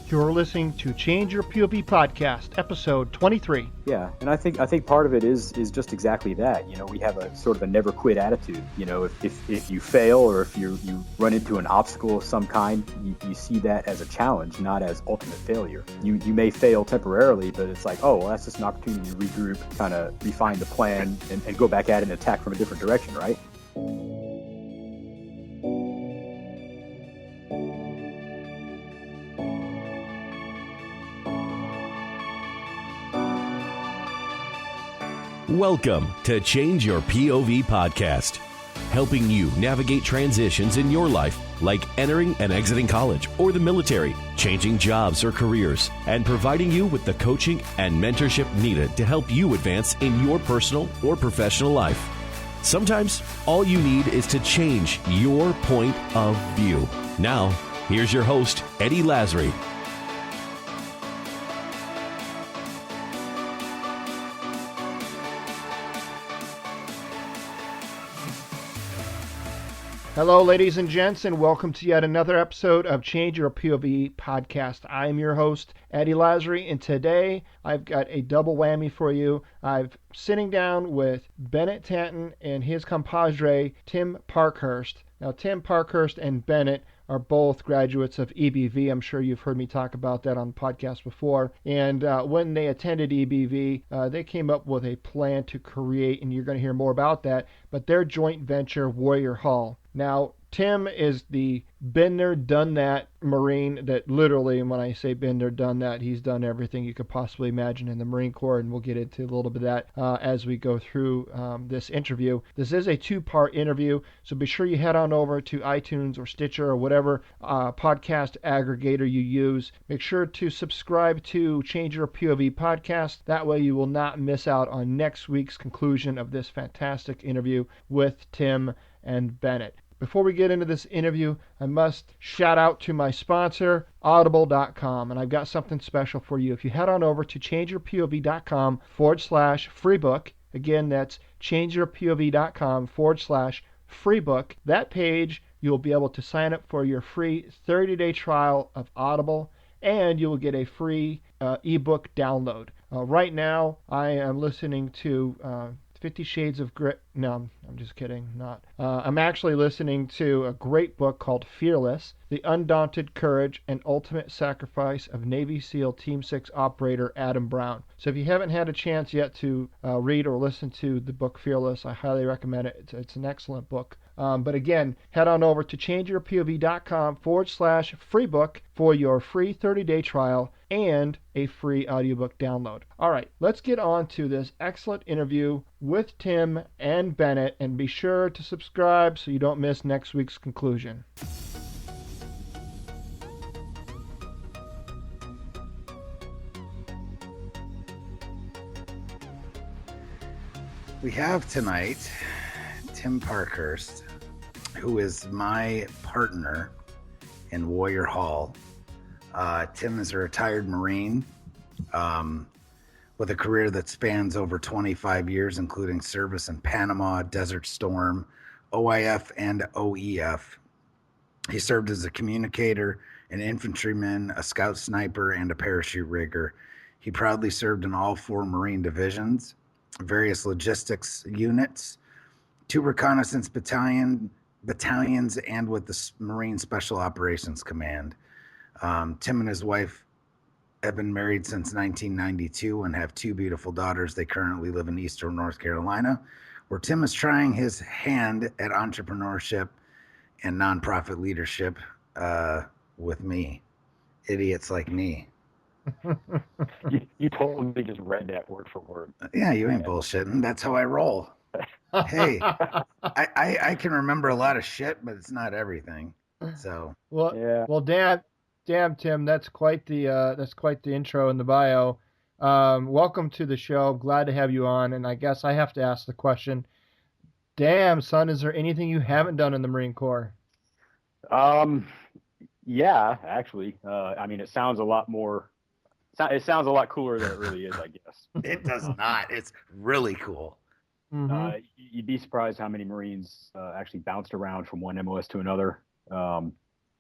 You're listening to Change Your POV podcast, episode 23. Yeah, and I think part of it is just exactly that. You know, we have a sort of a never quit attitude. You know, if you fail or if you run into an obstacle of some kind, you see that as a challenge, not as ultimate failure. You may fail temporarily, but it's like, oh, well, that's just an opportunity to regroup, kind of refine the plan, and go back at it and attack from a different direction, right? Welcome to Change Your POV podcast, helping you navigate transitions in your life, like entering and exiting college or the military, changing jobs or careers, and providing you with the coaching and mentorship needed to help you advance in your personal or professional life. Sometimes all you need is to change your point of view. Now, here's your host, Eddie Lazary. Hello, ladies and gents, and welcome to yet another episode of Change Your POV podcast. I am your host, Eddie Lazary, and today I've got a double whammy for you. I'm sitting down with Bennett Tanton and his compadre, Tim Parkhurst. Now, Tim Parkhurst and Bennett are both graduates of EBV. I'm sure you've heard me talk about that on the podcast before. And when they attended EBV, they came up with a plan to create, and you're going to hear more about that, but their joint venture, Warrior Hall. Now, Tim is the been there, done that Marine that literally, and when I say been there, done that, he's done everything you could possibly imagine in the Marine Corps, and we'll get into a little bit of that as we go through this interview. This is a two-part interview, so be sure you head on over to iTunes or Stitcher or whatever podcast aggregator you use. Make sure to subscribe to Change Your POV podcast. That way you will not miss out on next week's conclusion of this fantastic interview with Tim and Bennett. Before we get into this interview, I must shout out to my sponsor, Audible.com, and I've got something special for you. If you head on over to changeyourpov.com/freebook, again, that's changeyourpov.com/freebook, that page, you'll be able to sign up for your free 30-day trial of Audible, and you will get a free ebook download. Right now, I am listening to 50 Shades of Grey. No, I'm just kidding. Not. I'm actually listening to a great book called Fearless, The Undaunted Courage and Ultimate Sacrifice of Navy SEAL Team 6 Operator Adam Brown. So if you haven't had a chance yet to read or listen to the book Fearless, I highly recommend it. It's an excellent book. But again, head on over to changeyourpov.com/freebook for your free 30-day trial and a free audiobook download. All right, let's get on to this excellent interview with Tim and Bennett, and be sure to subscribe so you don't miss next week's conclusion. We have tonight Tim Parkhurst, who is my partner in Warrior Hall. Tim is a retired Marine with a career that spans over 25 years, including service in Panama, Desert Storm, OIF, and OEF. He served as a communicator, an infantryman, a scout sniper, and a parachute rigger. He proudly served in all 4 Marine divisions, various logistics units, 2 reconnaissance battalions, and with the Marine Special Operations Command. Tim and his wife have been married since 1992 and have 2 beautiful daughters. They currently live in Eastern North Carolina, where Tim is trying his hand at entrepreneurship and nonprofit leadership with me, idiots like me. You totally just read that word for word. Yeah, you ain't bullshitting. That's how I roll. Hey, I can remember a lot of shit, but it's not everything. So well, damn, Tim, that's quite the intro in the bio. Welcome to the show. Glad to have you on, and I guess I have to ask the question. Damn, son, is there anything you haven't done in the Marine Corps? Yeah, actually. I mean, it sounds a lot more. It sounds a lot cooler than it really is, I guess. It does not. It's really cool. Mm-hmm. You'd be surprised how many Marines actually bounced around from one MOS to another,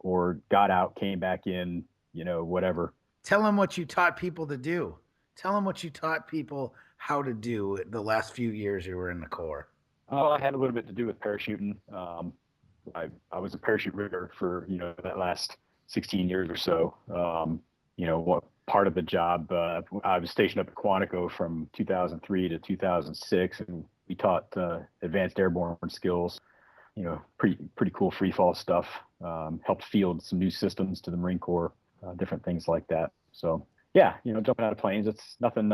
or got out, came back in, whatever. Tell them what you taught people to do. Tell them what you taught people how to do the last few years you were in the Corps. Oh, I had a little bit to do with parachuting. I was a parachute rigger for, that last 16 years or so. What part of the job, I was stationed up at Quantico from 2003 to 2006, and we taught advanced airborne skills, pretty cool free fall stuff, helped field some new systems to the Marine Corps, different things like that. So yeah, jumping out of planes, it's nothing,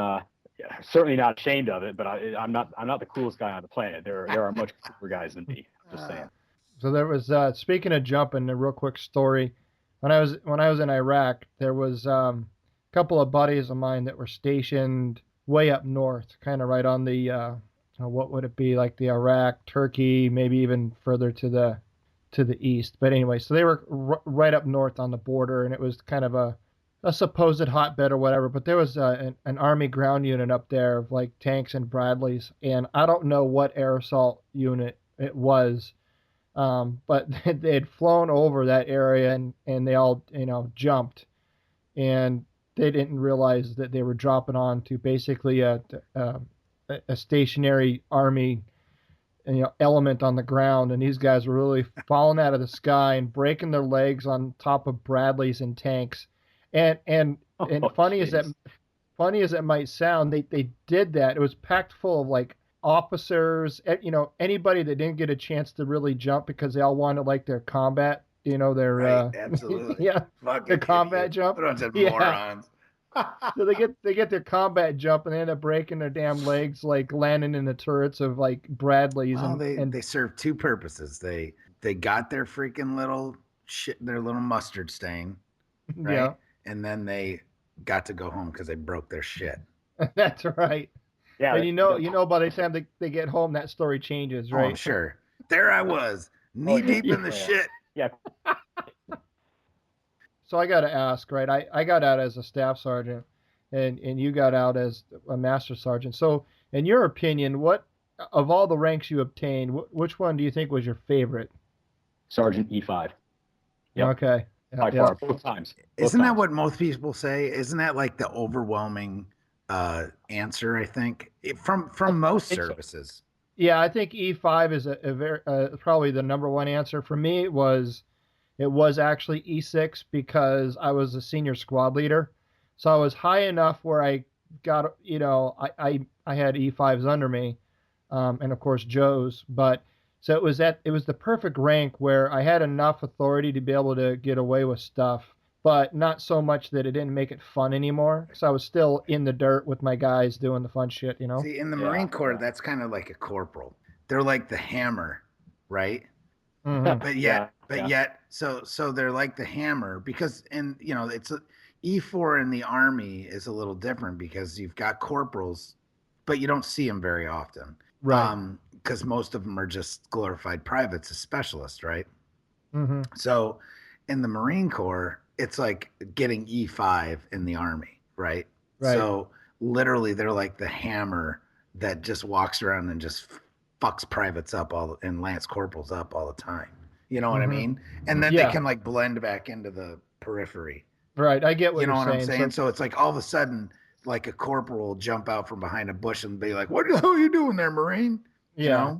certainly not ashamed of it, but I'm not the coolest guy on the planet. There are much cooler guys than me. Just saying. So there was, speaking of jumping, a real quick story. When I was in Iraq, there was a couple of buddies of mine that were stationed way up north, kind of right on the what would it be, like the Iraq, Turkey, maybe even further to the east. But anyway, so they were right up north on the border, and it was kind of a supposed hotbed or whatever. But there was an Army ground unit up there of like tanks and Bradleys, and I don't know what air assault unit it was. But they had flown over that area, and they all, jumped, and they didn't realize that they were dropping onto basically a stationary Army, element on the ground. And these guys were really falling out of the sky and breaking their legs on top of Bradleys and tanks. And funny as it might sound, they did that. It was packed full of like officers, anybody that didn't get a chance to really jump because they all wanted like their combat, their right, absolutely, yeah, their combat jump. Bunch of morons. So they get their combat jump and they end up breaking their damn legs, like landing in the turrets of like Bradleys. Well, and they serve two purposes. They got their freaking little shit, their little mustard stain, right? Yeah, and then they got to go home because they broke their shit. that's right. Yeah, and by the time they get home, that story changes, right? Oh, sure. There I was, knee deep in the shit. Yeah. So I got to ask, right? I got out as a staff sergeant, and you got out as a master sergeant. So, in your opinion, what of all the ranks you obtained, which one do you think was your favorite? Sergeant E5. Yep. Okay. By far, both times. Isn't that what most people say? Isn't that like the overwhelming answer? I think from most services. So. Yeah, I think E5 is a very probably the number one answer for me. It was actually E6 because I was a senior squad leader, so I was high enough where I got I had E5s under me, and of course Joe's, but. So it was the perfect rank where I had enough authority to be able to get away with stuff, but not so much that it didn't make it fun anymore. So I was still in the dirt with my guys doing the fun shit, See, in the Marine Corps, that's kind of like a corporal. They're like the hammer, right? Mm-hmm. But yet, so they're like the hammer because, and it's E4 in the Army is a little different because you've got corporals, but you don't see them very often. Right. Because most of them are just glorified privates as specialists, right? Mm-hmm. So in the Marine Corps, it's like getting E5 in the Army, right? So literally they're like the hammer that just walks around and just fucks privates up and lance corporals up all the time. You know what I mean? And then they can like blend back into the periphery. Right. I get what you're saying. What I'm saying? So it's like all of a sudden, like a corporal will jump out from behind a bush and be like, "What the hell are you doing there, Marine?" Yeah.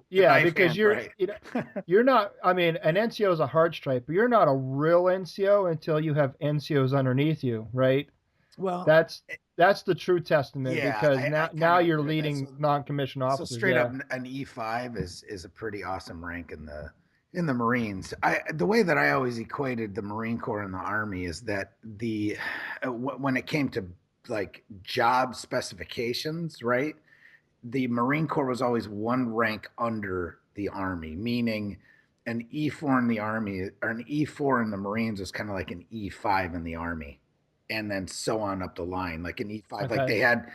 Because you're not, I mean, an NCO is a hard stripe, but you're not a real NCO until you have NCOs underneath you, right? Well, that's the true testament because now you're leading non-commissioned officers. So straight up, an E5 is a pretty awesome rank in the Marines. The way that I always equated the Marine Corps and the Army is that when it came to like job specifications, right? The Marine Corps was always one rank under the Army, meaning an E4 in the Army or an E4 in the Marines is kind of like an E5 in the Army, and then so on up the line, like an E5. Okay. Like they had,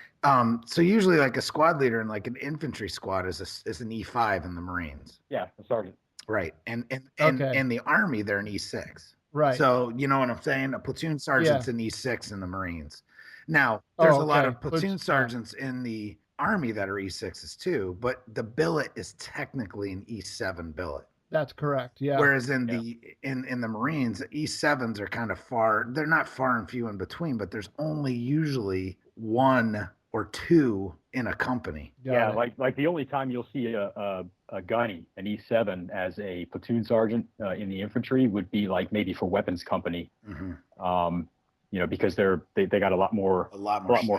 so usually like a squad leader in like an infantry squad is an E5 in the Marines. Yeah, a sergeant. Right, and in the Army they're an E6. Right. So you know what I'm saying? A platoon sergeant's an E6 in the Marines. Now there's a lot of platoon sergeants in the Army that are E6s too, but the billet is technically an E7 billet. That's correct. Yeah. Whereas in the Marines, E7s are kind of far. They're not far and few in between, but there's only usually one or two in a company. Got it. like the only time you'll see a gunny, an E7 as a platoon sergeant in the infantry would be like maybe for weapons company. Mm-hmm. Because they got a lot more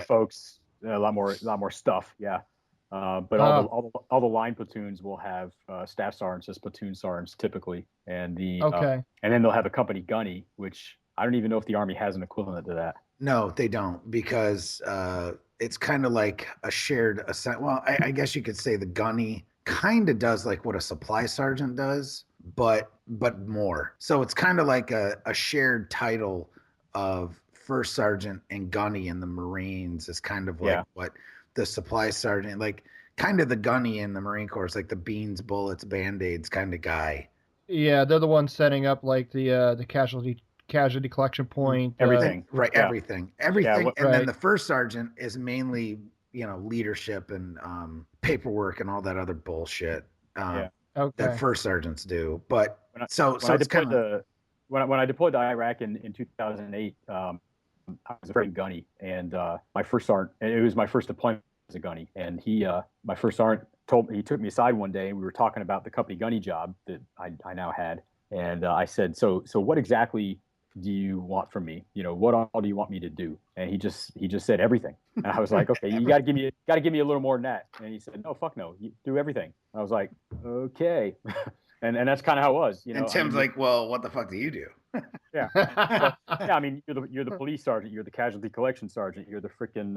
folks, a lot more stuff. Yeah. But all the line platoons will have staff sergeants as platoon sergeants typically, and and then they'll have a company gunny, which I don't even know if the Army has an equivalent to that. No, they don't, because it's kind of like a shared ascent. Well, I guess you could say the gunny kind of does like what a supply sergeant does, but more. So it's kind of like a shared title of first sergeant and gunny in the Marines is kind of like what the supply sergeant, like kind of the gunny in the Marine Corps is like the beans, bullets, band-aids kind of guy. Yeah, they're the ones setting up like the casualty collection point. Everything. Everything. And right. then the first sergeant is mainly, leadership and paperwork and all that other bullshit that first sergeants do. But when I deployed to Iraq in 2008, I was a very gunny, and my first sergeant, and it was my first deployment as a gunny, and my first sergeant he took me aside one day, and we were talking about the company gunny job that I now had, and I said, so what exactly do you want from me? What all do you want me to do? And he just said everything. And I was like, okay, you got to give me a little more than that. And he said, no, fuck no, you do everything. And I was like, okay. and that's kind of how it was, And Tim's like, well, what the fuck do you do? Yeah. So, I mean, you're the police sergeant, you're the casualty collection sergeant, you're the freaking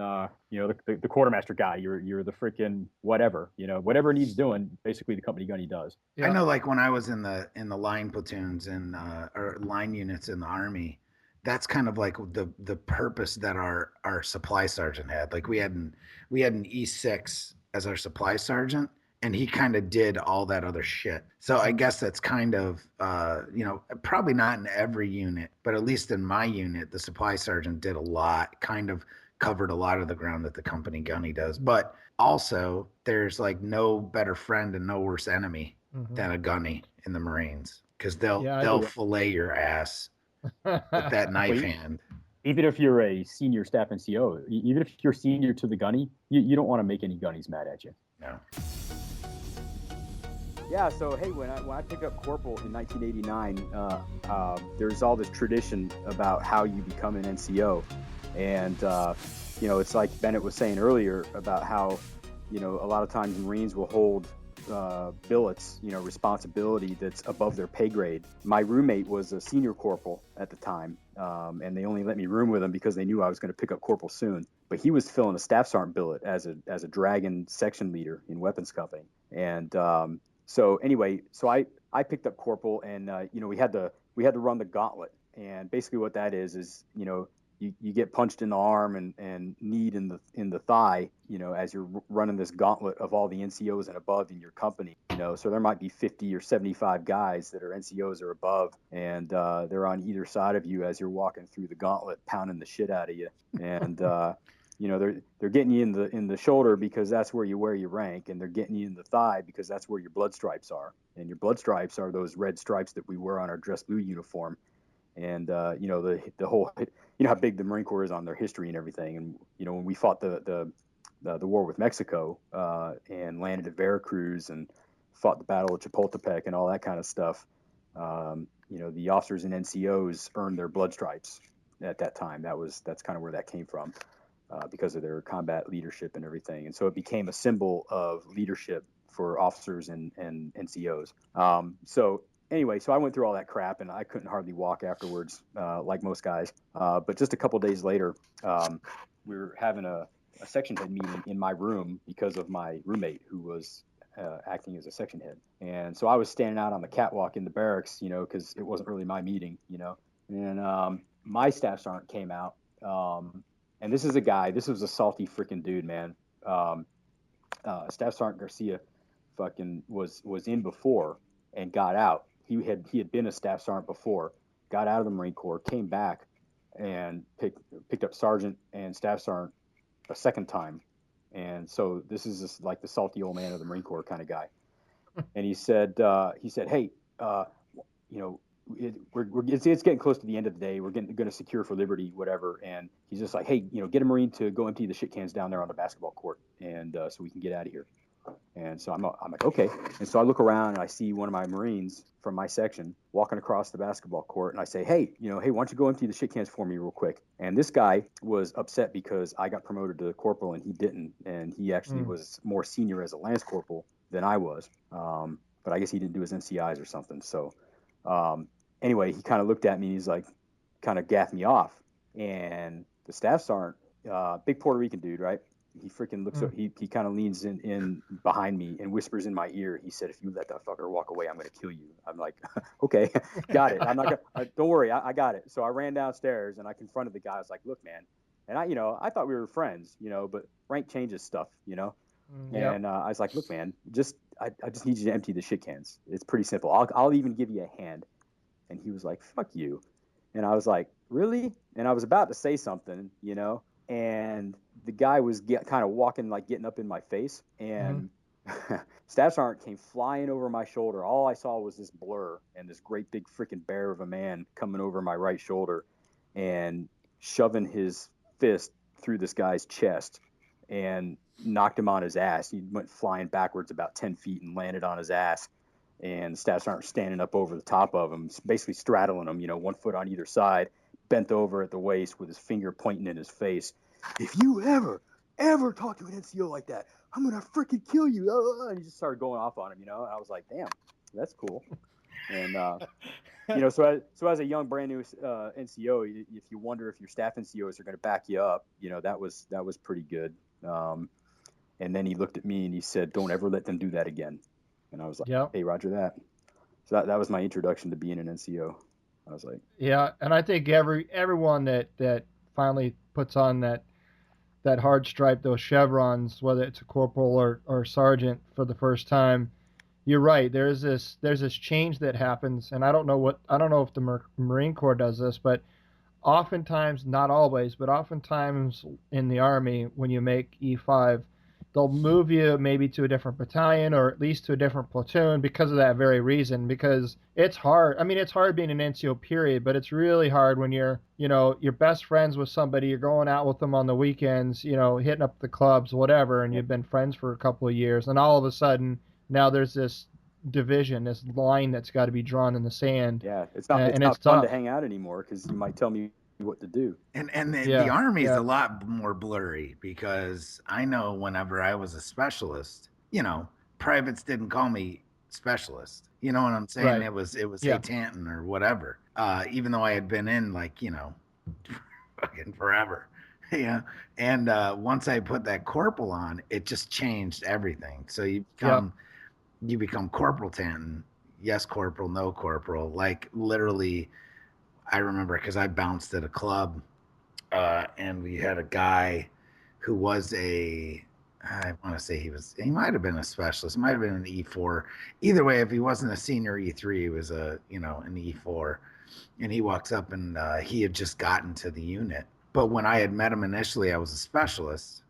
the quartermaster guy, you're the freaking whatever, whatever needs doing, basically the company gunny does. I know, like when I was in the line platoons and or line units in the Army, that's kind of like the purpose that our supply sergeant had. Like we had an E6 as our supply sergeant, and he kind of did all that other shit. So I guess that's kind of, probably not in every unit, but at least in my unit, the supply sergeant did a lot, kind of covered a lot of the ground that the company gunny does. But also, there's like no better friend and no worse enemy than a gunny in the Marines, because they'll fillet your ass with that knife hand. Even if you're a senior staff NCO, even if you're senior to the gunny, you don't want to make any gunnies mad at you. No. Yeah, so hey, when I picked up corporal in 1989, there's all this tradition about how you become an NCO, and it's like Bennett was saying earlier about how a lot of times Marines will hold billets, responsibility that's above their pay grade. My roommate was a senior corporal at the time, and they only let me room with him because they knew I was going to pick up corporal soon. But he was filling a staff sergeant billet as a dragon section leader in weapons company, and so anyway, so I picked up corporal, and we had to run the gauntlet, and basically what that is you get punched in the arm and kneed in the thigh, as you're running this gauntlet of all the NCOs and above in your company, so there might be 50 or 75 guys that are NCOs or above, and they're on either side of you as you're walking through the gauntlet, pounding the shit out of you, and they're getting you in the shoulder because that's where you wear your rank, and they're getting you in the thigh because that's where your blood stripes are, and your blood stripes are those red stripes that we wear on our dress blue uniform. And the whole, how big the Marine Corps is on their history and everything. And when we fought the war with Mexico and landed at Veracruz and fought the Battle of Chapultepec and all that kind of stuff, the officers and NCOs earned their blood stripes at that time. That's kind of where that came from, because of their combat leadership and everything. And so it became a symbol of leadership for officers and NCOs. Anyway, so I went through all that crap, and I couldn't hardly walk afterwards, like most guys. But just a couple days later, we were having a section head meeting in my room because of my roommate who was acting as a section head. And so I was standing out on the catwalk in the barracks, because it wasn't really my meeting, And my staff sergeant came out, and this was a salty freaking dude, man. Staff Sergeant Garcia fucking was in before and got out. He had been a staff sergeant before, got out of the Marine Corps, came back, and picked up sergeant and staff sergeant a second time. And so this is just like the salty old man of the Marine Corps kind of guy. And he said, hey, you know, it's getting close to the end of the day. We're going to secure for liberty, whatever. And he's just like, hey, get a Marine to go empty the shit cans down there on the basketball court, and so we can get out of here. And so I'm like, okay. And so I look around and I see one of my Marines from my section walking across the basketball court, and I say, hey, why don't you go empty the shit cans for me real quick? And this guy was upset because I got promoted to corporal and he didn't, and he actually was more senior as a lance corporal than I was. But I guess he didn't do his NCIs or something. So anyway, he kind of looked at me. He's like, kind of gaffed me off. And the staff sergeant, big Puerto Rican dude, right? He freaking looks up. He kind of leans in behind me and whispers in my ear. He said, "If you let that fucker walk away, I'm going to kill you." I'm like, "Okay, got it. I'm not gonna. Don't worry, I got it." So I ran downstairs and I confronted the guy. I was like, "Look, man," and I thought we were friends, but rank changes stuff, And I was like, "Look, man, I just need you to empty the shit cans. It's pretty simple. I'll even give you a hand." And he was like, "Fuck you," and I was like, "Really?" And I was about to say something, and the guy was kind of walking, like getting up in my face, and staff sergeant came flying over my shoulder. All I saw was this blur and this great big freaking bear of a man coming over my right shoulder and shoving his fist through this guy's chest and knocked him on his ass. He went flying backwards about 10 feet and landed on his ass. And the staff sergeant standing up over the top of him, basically straddling him, 1 foot on either side, bent over at the waist with his finger pointing in his face. "If you ever talk to an NCO like that, I'm going to freaking kill you." And he just started going off on him, And I was like, damn, that's cool. And, so as a young, brand new NCO, if you wonder if your staff NCOs are going to back you up, that was pretty good. And then he looked at me and he said, "Don't ever let them do that again." And I was like, "Hey, roger that." So that was my introduction to being an NCO. I was like, yeah, and I think everyone that finally puts on that hard stripe, those chevrons, whether it's a corporal or sergeant for the first time, you're right. There's this change that happens, and I don't know if the Marine Corps does this, but oftentimes, not always, but oftentimes in the Army, when you make E5, they'll move you maybe to a different battalion or at least to a different platoon because of that very reason. Because it's hard. I mean, it's hard being an NCO, period, but it's really hard when you're best friends with somebody, you're going out with them on the weekends, hitting up the clubs, whatever, and you've been friends for a couple of years, and all of a sudden now there's this division, this line that's got to be drawn in the sand. Yeah, it's not fun to hang out anymore because you might tell me what to do. And the Army is a lot more blurry because I know whenever I was a specialist, privates didn't call me specialist. You know what I'm saying? Right. It was hey Tanton or whatever. Even though I had been in fucking forever. Yeah. And once I put that corporal on, it just changed everything. So you become Corporal Tanton. Yes, corporal, no corporal. Like literally, I remember because I bounced at a club and we had a guy who was I want to say he might have been a specialist. He might have been an E4. Either way, if he wasn't a senior E3, he was an E4. And he walks up and he had just gotten to the unit. But when I had met him initially, I was a specialist.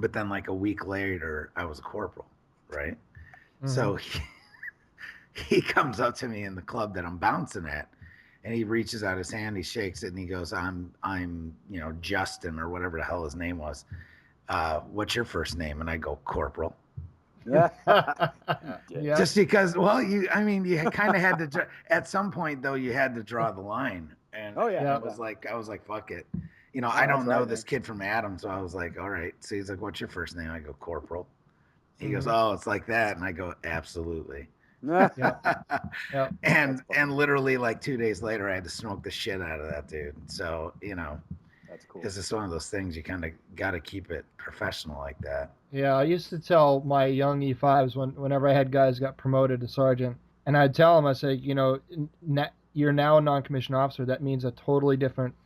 But then like a week later, I was a corporal, right? Mm-hmm. So he comes up to me in the club that I'm bouncing at. And he reaches out his hand, he shakes it, and he goes, I'm Justin, or whatever the hell his name was. What's your first name? And I go, Corporal. Yeah. Just because, you kind of had to, at some point though, you had to draw the line. And I was like, fuck it. I don't know this kid from Adam. So I was like, all right. So he's like, what's your first name? I go, Corporal. He goes, oh, it's like that. And I go, absolutely. And literally like 2 days later I had to smoke the shit out of that dude. So that's cool. It's just one of those things you kind of got to keep it professional like that. I used to tell my young E5s whenever I had guys got promoted to sergeant, and I'd tell them, I say, you're now a non-commissioned officer. That means a totally different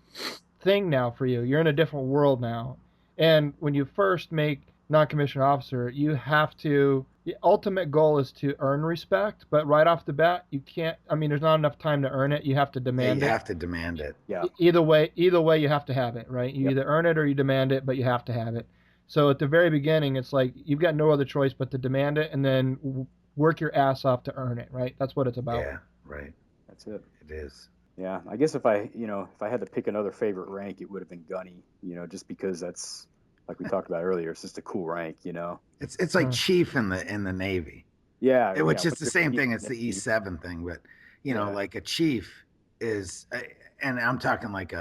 thing now for you. You're in a different world now. And when you first make non-commissioned officer, you have to, the ultimate goal is to earn respect, but right off the bat, you can't, there's not enough time to earn it. You have to demand it. You have to demand it. Yeah. Either way, you have to have it, right? You either earn it or you demand it, but you have to have it. So at the very beginning, it's like, you've got no other choice but to demand it. And then work your ass off to earn it, right? That's what it's about. Yeah, right. That's it. It is. Yeah, I guess if I had to pick another favorite rank, it would have been Gunny. Just because that's like we talked about earlier. It's just a cool rank. It's like chief in the Navy. Yeah, Which is the what's same your thing. It's the E7 thing, but Yeah. like a chief is, and I'm talking like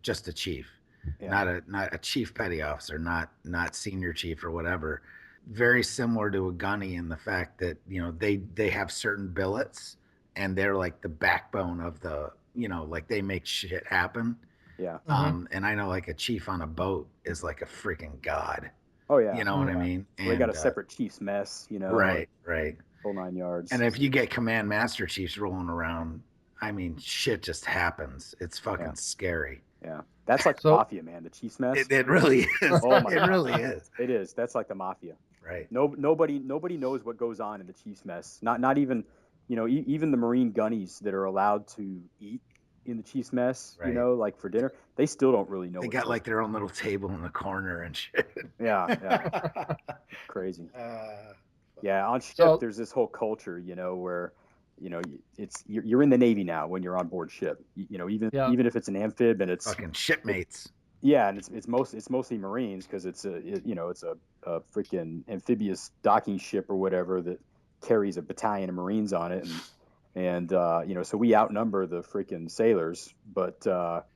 just a chief, Yeah. not a chief petty officer, not senior chief or whatever. Very similar to a gunny in the fact that they have certain billets, and they're like the backbone of the like they make shit happen. Yeah. And I know like a chief on a boat is like a freaking god. Oh yeah. You know what I mean? So they got a separate chief's mess. Right. Whole 9 yards. And if you get command master chiefs rolling around, I mean, shit just happens. It's fucking scary. Yeah, that's like mafia, man. The chief's mess. It really is. Oh my it really is. It is. That's like the mafia. Right. Nobody knows what goes on in the chief's mess. Not even, even the Marine gunnies that are allowed to eat in the chief's mess, right. Like for dinner, they still don't really know. They got like their own little table in the corner and shit. Yeah. Crazy. Yeah, on ship there's this whole culture, where you're in the Navy now when you're on board ship. Even if it's an amphib and it's fucking shipmates. Yeah, and it's mostly Marines because it's a freaking amphibious docking ship or whatever that carries a battalion of Marines on it, and so we outnumber the freaking sailors, but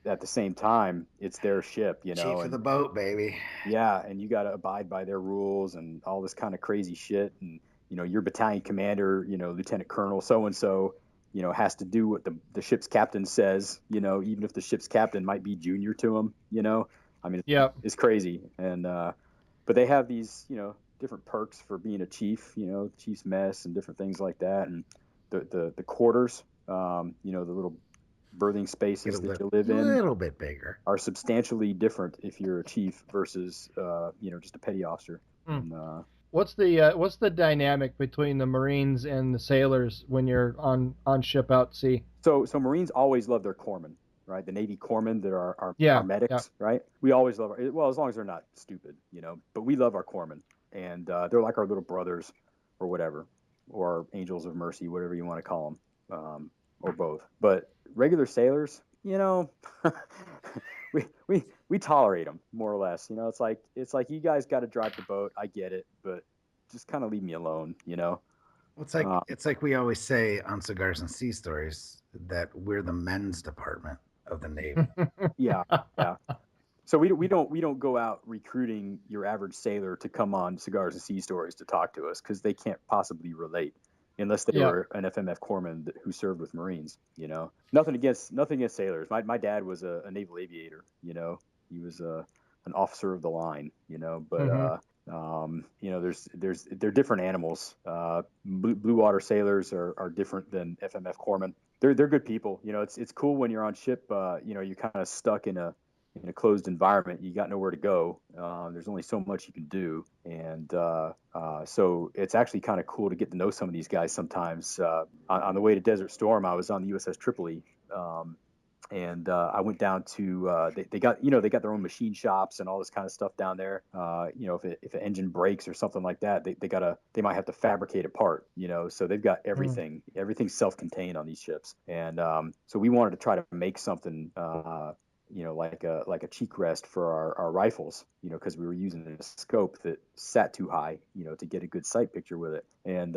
at the same time it's their ship, Chief of the boat, baby. Yeah, and you got to abide by their rules and all this kind of crazy shit, and your battalion commander, Lieutenant Colonel so and so, has to do what the ship's captain says, even if the ship's captain might be junior to him, I mean, it's crazy. And but they have these different perks for being a chief, chief's mess and different things like that, and the quarters, the little berthing spaces that you live in, a little bit bigger, are substantially different if you're a chief versus just a petty officer. And, what's the dynamic between the Marines and the sailors when you're on ship out at sea? So Marines always love their corpsmen, right? The Navy corpsmen that are our medics, right? We always love as long as they're not stupid, but we love our corpsmen, and they're like our little brothers or whatever, or angels of mercy, whatever you want to call them, or both. But regular sailors, we tolerate them more or less. It's like you guys got to drive the boat. I get it, but just kind of leave me alone. It's like we always say on Cigars and Sea Stories that we're the men's department of the Navy. Yeah. So we don't go out recruiting your average sailor to come on Cigars and Sea Stories to talk to us, because they can't possibly relate unless they were an FMF corpsman who served with Marines. Nothing against sailors. My dad was a naval aviator. He was an officer of the line. But they're different animals. Blue water sailors are different than FMF corpsmen. They're good people. It's cool when you're on ship. You're kind of stuck in a closed environment. You got nowhere to go. There's only so much you can do, and so it's actually kind of cool to get to know some of these guys. Sometimes on the way to Desert Storm, I was on the USS Tripoli, and I went down to they got their own machine shops and all this kind of stuff down there. If an engine breaks or something like that, they might have to fabricate a part. So they've got everything. Everything's self-contained on these ships, and so we wanted to try to make something. Like a cheek rest for our rifles, because we were using a scope that sat too high, to get a good sight picture with it. And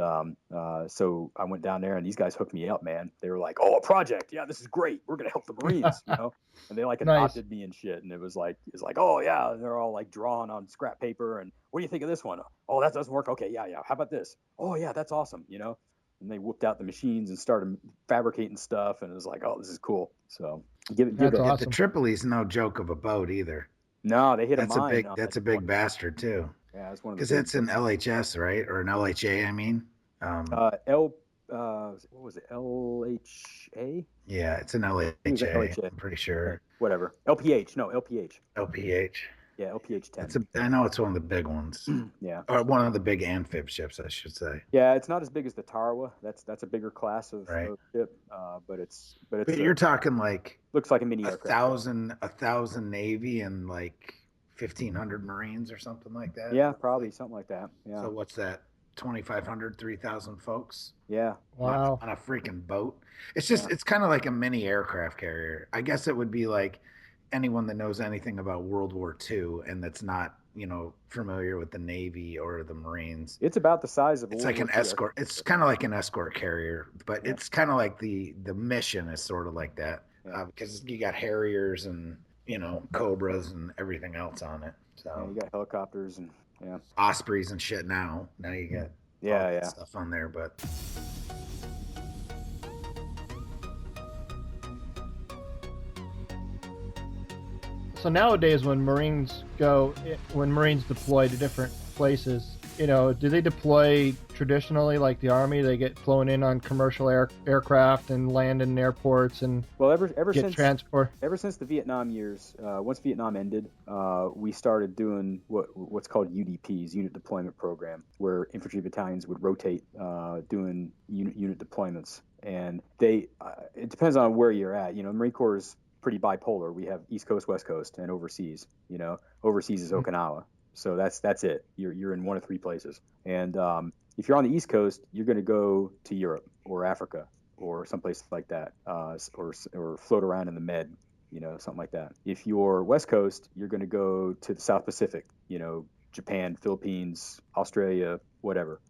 so I went down there, and these guys hooked me up, man. They were like, "Oh, a project? Yeah, this is great. We're gonna help the Marines," And they like adopted me and shit. And it was like, "Oh yeah," and they're all like drawn on scrap paper. And what do you think of this one? Oh, that doesn't work. Okay, yeah. How about this? Oh yeah, that's awesome. And they whipped out the machines and started fabricating stuff, and it was like, "Oh, this is cool." So That's awesome. The Tripoli's no joke of a boat either. No, they hit that's a mine. That's a big bastard too. Yeah, that's one of because it's an LHS, right, or an LHA? I mean, what was it? LHA? Yeah, it's an LHA. I'm pretty sure. Yeah, whatever. LPH. No, LPH. LPH. Yeah, LPH 10. I know it's one of the big ones. Yeah. Or one of the big amphib ships, I should say. Yeah, it's not as big as the Tarawa. That's a bigger class of ship. But you're talking like looks like a mini aircraft. 1,000 Navy and like 1,500 Marines or something like that. Yeah, probably something like that. Yeah. So what's that? 2,500, 3,000 folks. Yeah. Wow. On a freaking boat. It's just, it's kind of like a mini aircraft carrier. I guess it would be like anyone that knows anything about World War II and that's not, familiar with the Navy or the Marines. It's about the size of a It's World like War an II escort. aircraft. It's kind of like an escort carrier, but Yeah. it's kind of like the mission is sort of like that because you got Harriers and Cobras and everything else on it. So Yeah, you got helicopters and Ospreys and shit now. Now you got all that stuff on there, but So nowadays, when Marines deploy to different places, do they deploy traditionally like the Army? They get flown in on commercial aircraft and land in airports and ever get since transport. Ever since the Vietnam years, once Vietnam ended, we started doing what's called UDPs, Unit Deployment Program, where infantry battalions would rotate doing unit deployments. And it depends on where you're at. Marine Corps is pretty bipolar. We have East Coast, West Coast, and overseas. Overseas is Okinawa. So that's it. You're in one of three places. And if you're on the East Coast, you're going to go to Europe or Africa or someplace like that, or float around in the Med, something like that. If you're West Coast, you're going to go to the South Pacific, Japan, Philippines, Australia, whatever.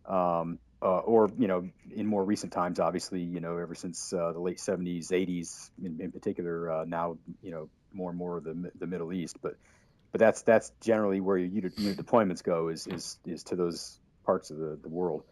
Or in more recent times, obviously, ever since the late 70s, 80s, in particular, now more and more of the Middle East, but that's generally where your unit deployments go is to those parts of the world.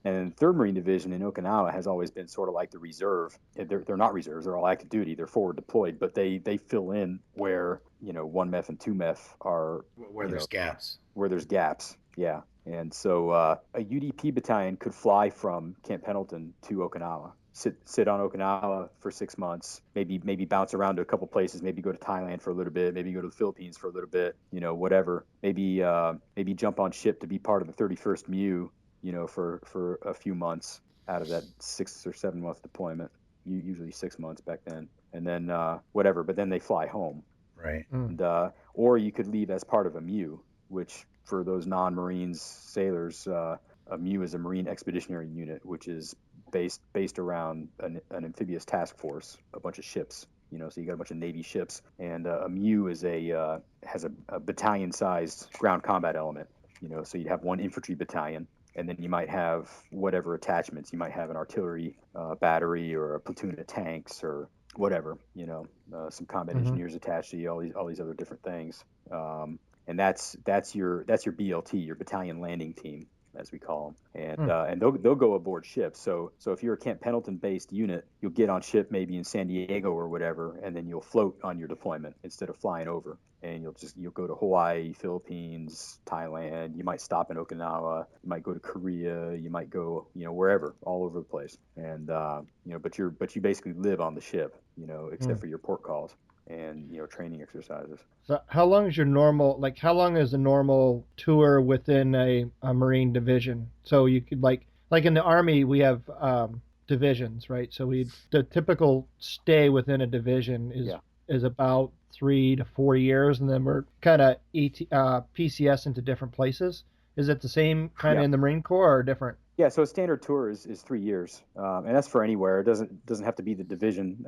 And 3rd Marine Division in Okinawa has always been sort of like the reserve. They're not reserves; they're all active duty. They're forward deployed, but they fill in where 1 MEF and 2 MEF are where there's gaps. Where there's gaps, yeah. And so a UDP battalion could fly from Camp Pendleton to Okinawa, sit on Okinawa for 6 months, maybe bounce around to a couple places, maybe go to Thailand for a little bit, maybe go to the Philippines for a little bit, whatever. Maybe jump on ship to be part of the 31st MU, for a few months out of that 6 or 7 month deployment, usually 6 months back then, and then whatever. But then they fly home, right? And or you could leave as part of a MU, which for those non-Marines sailors, a MU is a Marine Expeditionary Unit, which is based around an amphibious task force, a bunch of ships. So you got a bunch of Navy ships, and a MU has a battalion-sized ground combat element. So you'd have one infantry battalion, and then you might have whatever attachments. You might have an artillery battery or a platoon of tanks or whatever. Some combat engineers attached to you. All these other different things. And that's your BLT, your battalion landing team, as we call them, and they'll go aboard ships. So if you're a Camp Pendleton based unit, you'll get on ship maybe in San Diego or whatever, and then you'll float on your deployment instead of flying over. And you'll go to Hawaii, Philippines, Thailand. You might stop in Okinawa. You might go to Korea. You might go wherever, all over the place. And but you basically live on the ship, except for your port calls and training exercises. So how long is a normal tour within a Marine division? So you could like in the Army we have divisions, right? So the typical stay within a division is about 3 to 4 years, and then we're kind of PCS into different places. Is it the same kind of in the Marine Corps or different? Yeah, so a standard tour is 3 years, and that's for anywhere. It doesn't have to be the division.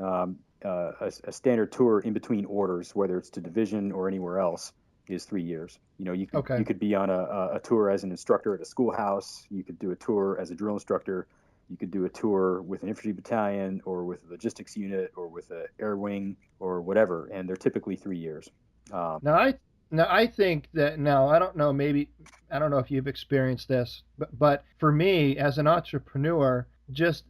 A standard tour in between orders, whether it's to division or anywhere else, is 3 years. You could be on a tour as an instructor at a schoolhouse. You could do a tour as a drill instructor. You could do a tour with an infantry battalion or with a logistics unit or with an air wing or whatever, and they're typically 3 years. Now I think that I don't know, maybe I don't know if you've experienced this, but for me as an entrepreneur, just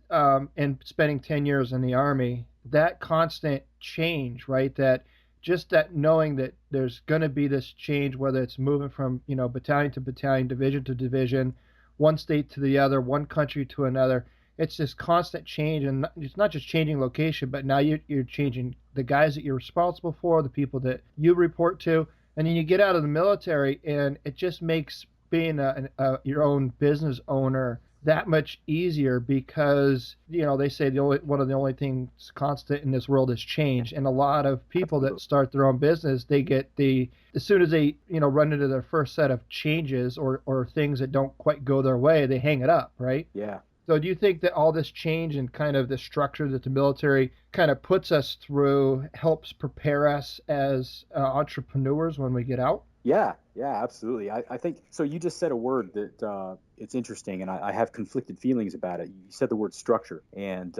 in spending 10 years in the Army, that constant change, right? That knowing that there's going to be this change, whether it's moving from battalion to battalion, division to division, one state to the other, one country to another. It's this constant change, and it's not just changing location, but now you're changing the guys that you're responsible for, the people that you report to, and then you get out of the military, and it just makes being your own business owner that much easier because they say one of the only things constant in this world is change, and a lot of people that start their own business, they get as soon as they run into their first set of changes or things that don't quite go their way, they hang it up, right? Yeah. So do you think that all this change and kind of the structure that the military kind of puts us through helps prepare us as entrepreneurs when we get out? Yeah, absolutely. I think so. You just said a word that it's interesting, and I have conflicted feelings about it. You said the word structure, and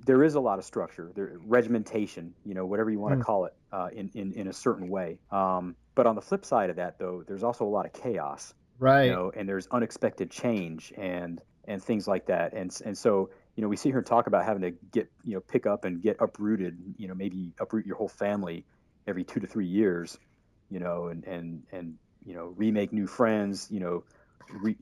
there is a lot of structure, regimentation, whatever you want to call it, in a certain way. But on the flip side of that, though, there's also a lot of chaos, Right. and there's unexpected change and things like that. And so we sit here and talk about having to get pick up and get uprooted, maybe uproot your whole family every 2 to 3 years. And remake new friends,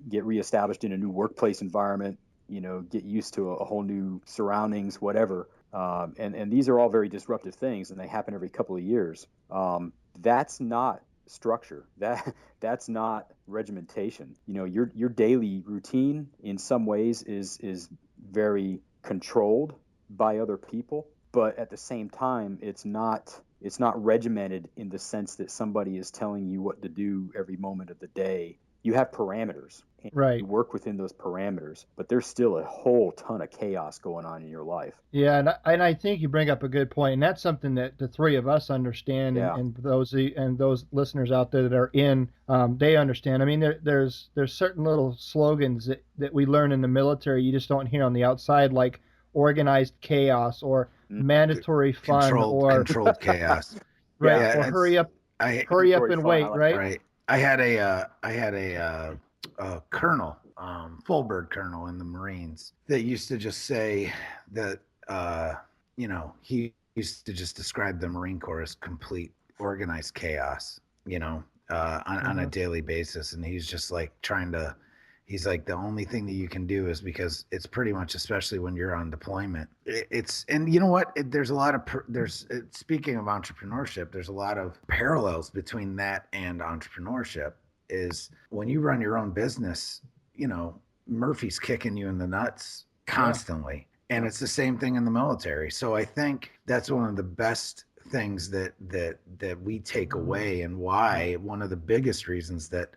get reestablished in a new workplace environment, get used to a whole new surroundings, whatever. And these are all very disruptive things, and they happen every couple of years. That's not structure. That's not regimentation. Your daily routine in some ways is very controlled by other people, but at the same time, it's not regimented in the sense that somebody is telling you what to do every moment of the day. You have parameters, and Right. you work within those parameters, but there's still a whole ton of chaos going on in your life. Yeah, and I think you bring up a good point, and that's something that the three of us understand, Yeah. and those listeners out there that are in, they understand. I mean, there's certain little slogans that we learn in the military you just don't hear on the outside, like organized chaos or mandatory fun controlled chaos. Right. Yeah, Or hurry up and Mandatory fun, wait, I like right? Right. I had a colonel, full bird colonel in the Marines that used to just say that, he used to just describe the Marine Corps as complete organized chaos, on a daily basis. And he's just like he's like, the only thing that you can do is, because it's pretty much, especially when you're on deployment, and you know what, there's a lot of, speaking of entrepreneurship, there's a lot of parallels between that and entrepreneurship. Is when you run your own business, Murphy's kicking you in the nuts constantly. Yeah. And it's the same thing in the military. So I think that's one of the best things that we take away, and why one of the biggest reasons that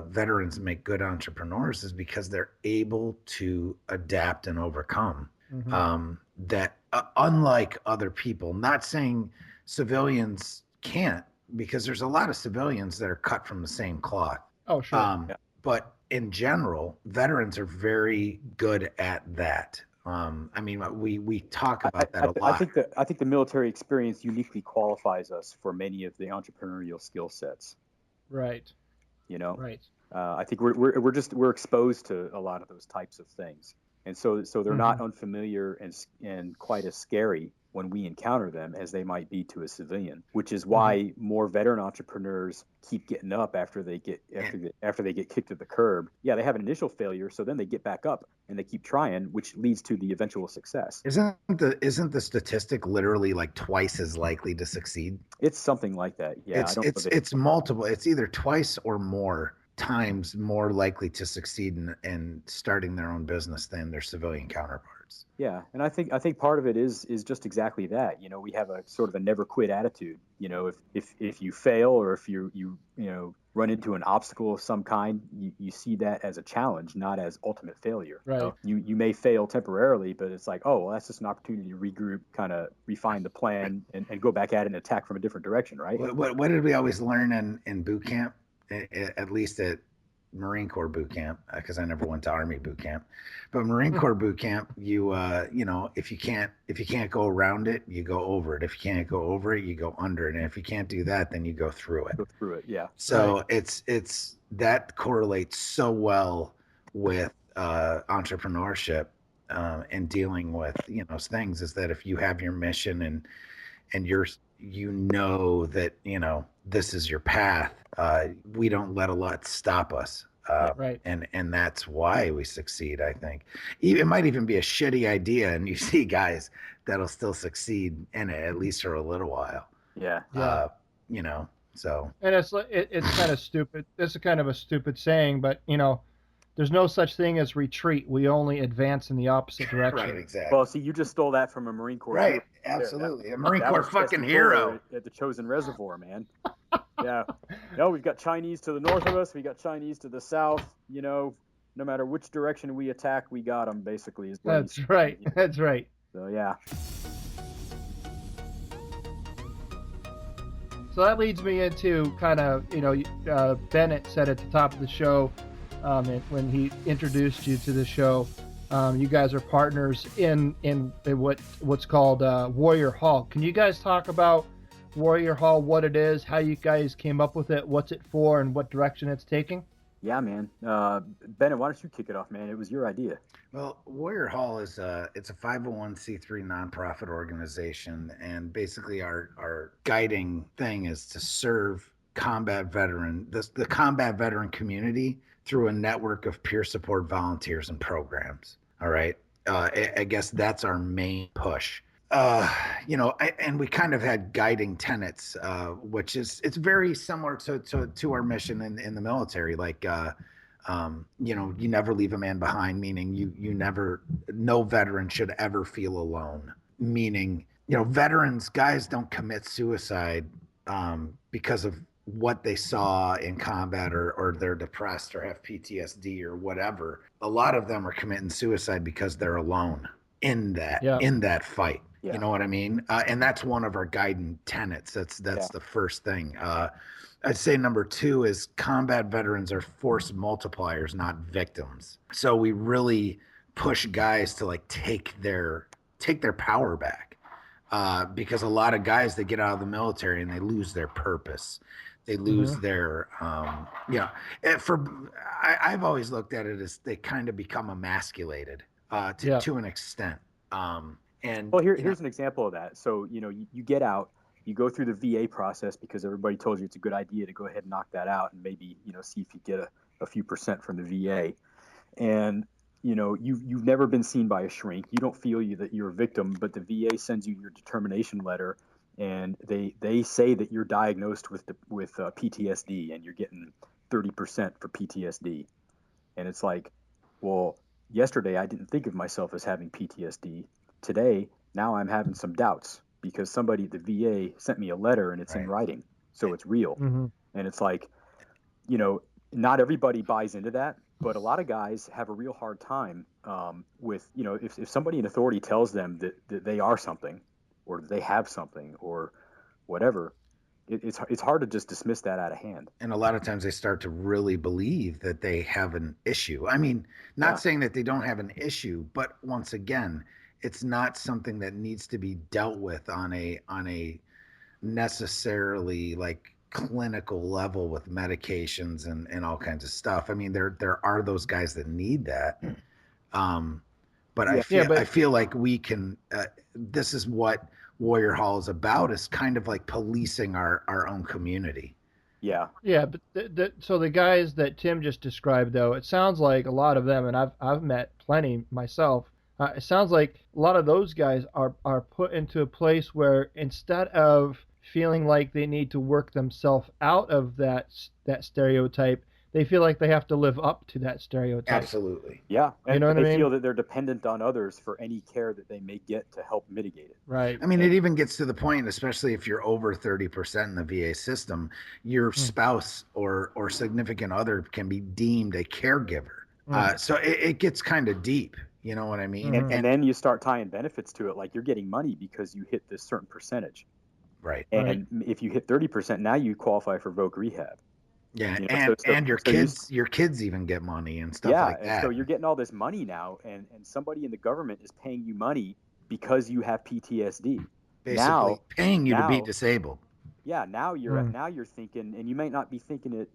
veterans make good entrepreneurs is because they're able to adapt and overcome. That unlike other people, not saying civilians can't, because there's a lot of civilians that are cut from the same cloth. Oh, sure. But in general, veterans are very good at that. I mean, we talk about that a lot. I think the military experience uniquely qualifies us for many of the entrepreneurial skill sets. Right. Right. I think we're exposed to a lot of those types of things, and so they're not unfamiliar and quite as scary when we encounter them as they might be to a civilian, which is why more veteran entrepreneurs keep getting up after they get kicked to the curb. Yeah, they have an initial failure, so then they get back up and they keep trying, which leads to the eventual success. Isn't the statistic literally like twice as likely to succeed? It's something like that. Yeah, it's multiple. It's either twice or more times more likely to succeed in starting their own business than their civilian counterparts. Yeah, and I think part of it is just exactly that. We have a sort of a never quit attitude. If you fail, or if you run into an obstacle of some kind, you see that as a challenge, not as ultimate failure. Right. You may fail temporarily, but it's like, oh, well, that's just an opportunity to regroup, kind of refine the plan, and go back at it and attack from a different direction, right? What did we always learn in boot camp? At least at Marine Corps boot camp, because I never went to Army boot camp, but Marine Corps boot camp, if you can't go around it, you go over it. If you can't go over it, you go under it. And if you can't do that, then you go through it. Yeah. So it's that correlates so well with entrepreneurship and dealing with things, is that if you have your mission and you're that this is your path, we don't let a lot stop us, right. And that's why we succeed. I think it might even be a shitty idea, and you see guys that'll still succeed in it, at least for a little while. Yeah. So. And it's kind of stupid. This is kind of a stupid saying, but there's no such thing as retreat. We only advance in the opposite direction. Right, exactly. Well, see, you just stole that from a Marine Corps. Right, There. absolutely. A Marine That Corps was fucking Jesse hero. Fuller at the Chosin Reservoir, man. Yeah. No, we've got Chinese to the north of us. We got Chinese to the south. You know, no matter which direction we attack, we got them, basically. Is what That's right. That's right. So, yeah. So that leads me into kind of, Bennett said at the top of the show, when he introduced you to the show, you guys are partners in what's called Warrior Hall. Can you guys talk about Warrior Hall, what it is, how you guys came up with it, what's it for, and what direction it's taking? Yeah, man. Bennett, why don't you kick it off, man? It was your idea. Well, Warrior Hall is it's a 501c3 nonprofit organization, and basically our guiding thing is to serve the combat veteran community through a network of peer support volunteers and programs. All right. I guess that's our main push. And we kind of had guiding tenets, which it's very similar to our mission in the military. Like, you never leave a man behind, meaning no veteran should ever feel alone. Meaning, guys don't commit suicide because of what they saw in combat or they're depressed or have PTSD or whatever. A lot of them are committing suicide because they're alone in that fight. Yeah. You know what I mean? And that's one of our guiding tenets. That's the first thing. I'd say number two is combat veterans are force multipliers, not victims. So we really push guys to like take their power back, because a lot of guys, they get out of the military and they lose their purpose. They lose their, I've always looked at it as they kind of become emasculated to an extent. Here's an example of that. So, you get out, you go through the VA process because everybody told you it's a good idea to go ahead and knock that out and maybe, see if you get a few percent from the VA. And, you've never been seen by a shrink. You don't feel that you're a victim, but the VA sends you your determination letter and they say that you're diagnosed with PTSD and you're getting 30% for PTSD. And it's like, well, yesterday I didn't think of myself as having PTSD. Today, now I'm having some doubts because somebody at the VA sent me a letter and it's in writing. So it's real. Mm-hmm. And it's like, not everybody buys into that, but a lot of guys have a real hard time with, if somebody in authority tells them that they are something or they have something or whatever, it's hard to just dismiss that out of hand. And a lot of times they start to really believe that they have an issue. I mean, not saying that they don't have an issue, but once again, it's not something that needs to be dealt with on a necessarily like clinical level with medications and all kinds of stuff. I mean, there are those guys that need that. But I feel like we can, this is what Warrior Hall is about, is kind of like policing our own community. Yeah. Yeah. But so the guys that Tim just described, though, it sounds like a lot of them, and I've met plenty myself. It sounds like a lot of those guys are put into a place where instead of feeling like they need to work themselves out of that stereotype, they feel like they have to live up to that stereotype. Absolutely. Yeah. And they feel that they're dependent on others for any care that they may get to help mitigate it. Right. I mean, it even gets to the point, especially if you're over 30% in the VA system, your spouse or significant other can be deemed a caregiver. So it gets kind of deep. You know what I mean? And then you start tying benefits to it. Like you're getting money because you hit this certain percentage. Right. And if you hit 30%, now you qualify for voc rehab. Yeah. And your kids even get money and stuff like that. Yeah. So you're getting all this money now and somebody in the government is paying you money because you have PTSD. Basically paying you to be disabled. Yeah. Now you're thinking, and you might not be thinking it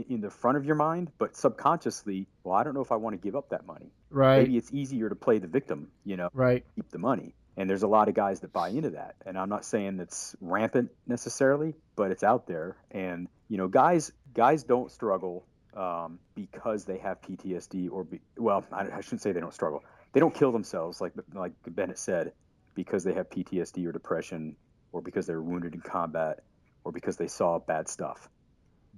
in the front of your mind, but subconsciously, well, I don't know if I want to give up that money. Right. Maybe it's easier to play the victim, right. Keep the money. And there's a lot of guys that buy into that. And I'm not saying that's rampant necessarily, but it's out there. And, guys don't struggle because they have PTSD I shouldn't say they don't struggle. They don't kill themselves, like Bennett said, because they have PTSD or depression or because they were wounded in combat or because they saw bad stuff.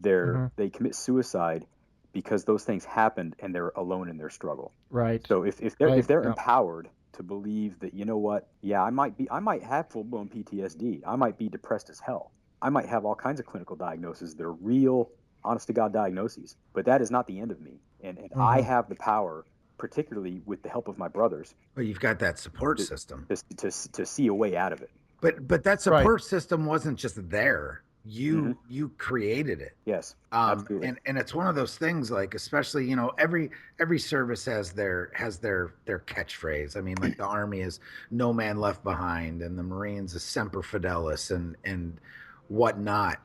They commit suicide because those things happened and they're alone in their struggle. Right. So if they're Yeah. empowered to believe that, you know what, yeah, I might have full blown PTSD. I might be depressed as hell. I might have all kinds of clinical diagnoses that are real, honest to God diagnoses, but that is not the end of me. And I Mm-hmm. have the power, particularly with the help of my brothers, Well, you've got that support to system. to see a way out of it. But that Right. support system wasn't just there. Mm-hmm. You created it. Yes, absolutely. And it's one of those things, like, especially, every service has their catchphrase. I mean, like, the Army is "No Man Left Behind," and the Marines is "Semper Fidelis," and whatnot.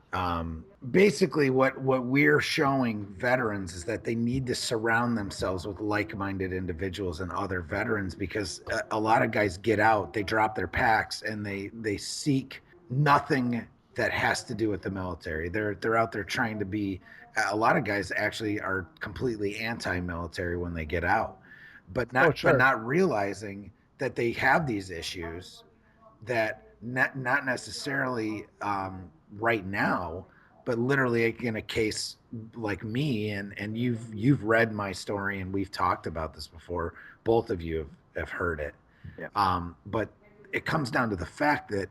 Basically, what we're showing veterans is that they need to surround themselves with like-minded individuals and other veterans, because a lot of guys get out, they drop their packs, and they seek nothing that has to do with the military. They're out there trying to be. A lot of guys actually are completely anti-military when they get out, but Oh, not sure. realizing that they have these issues, that not necessarily right now, but literally in a case like me, and you've read my story, and we've talked about this before. Both of you have heard it. Yeah. But it comes down to the fact that,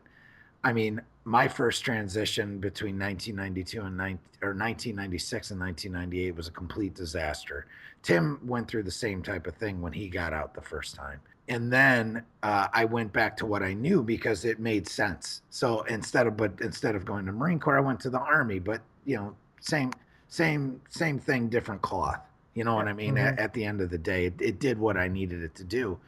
I mean, my first transition between 1992 and 1996 and 1998 was a complete disaster. Tim went through the same type of thing when he got out the first time. And then I went back to what I knew because it made sense. So instead of going to Marine Corps, I went to the Army. But same thing, different cloth. You know what I mean? Mm-hmm. At the end of the day, it did what I needed it to do.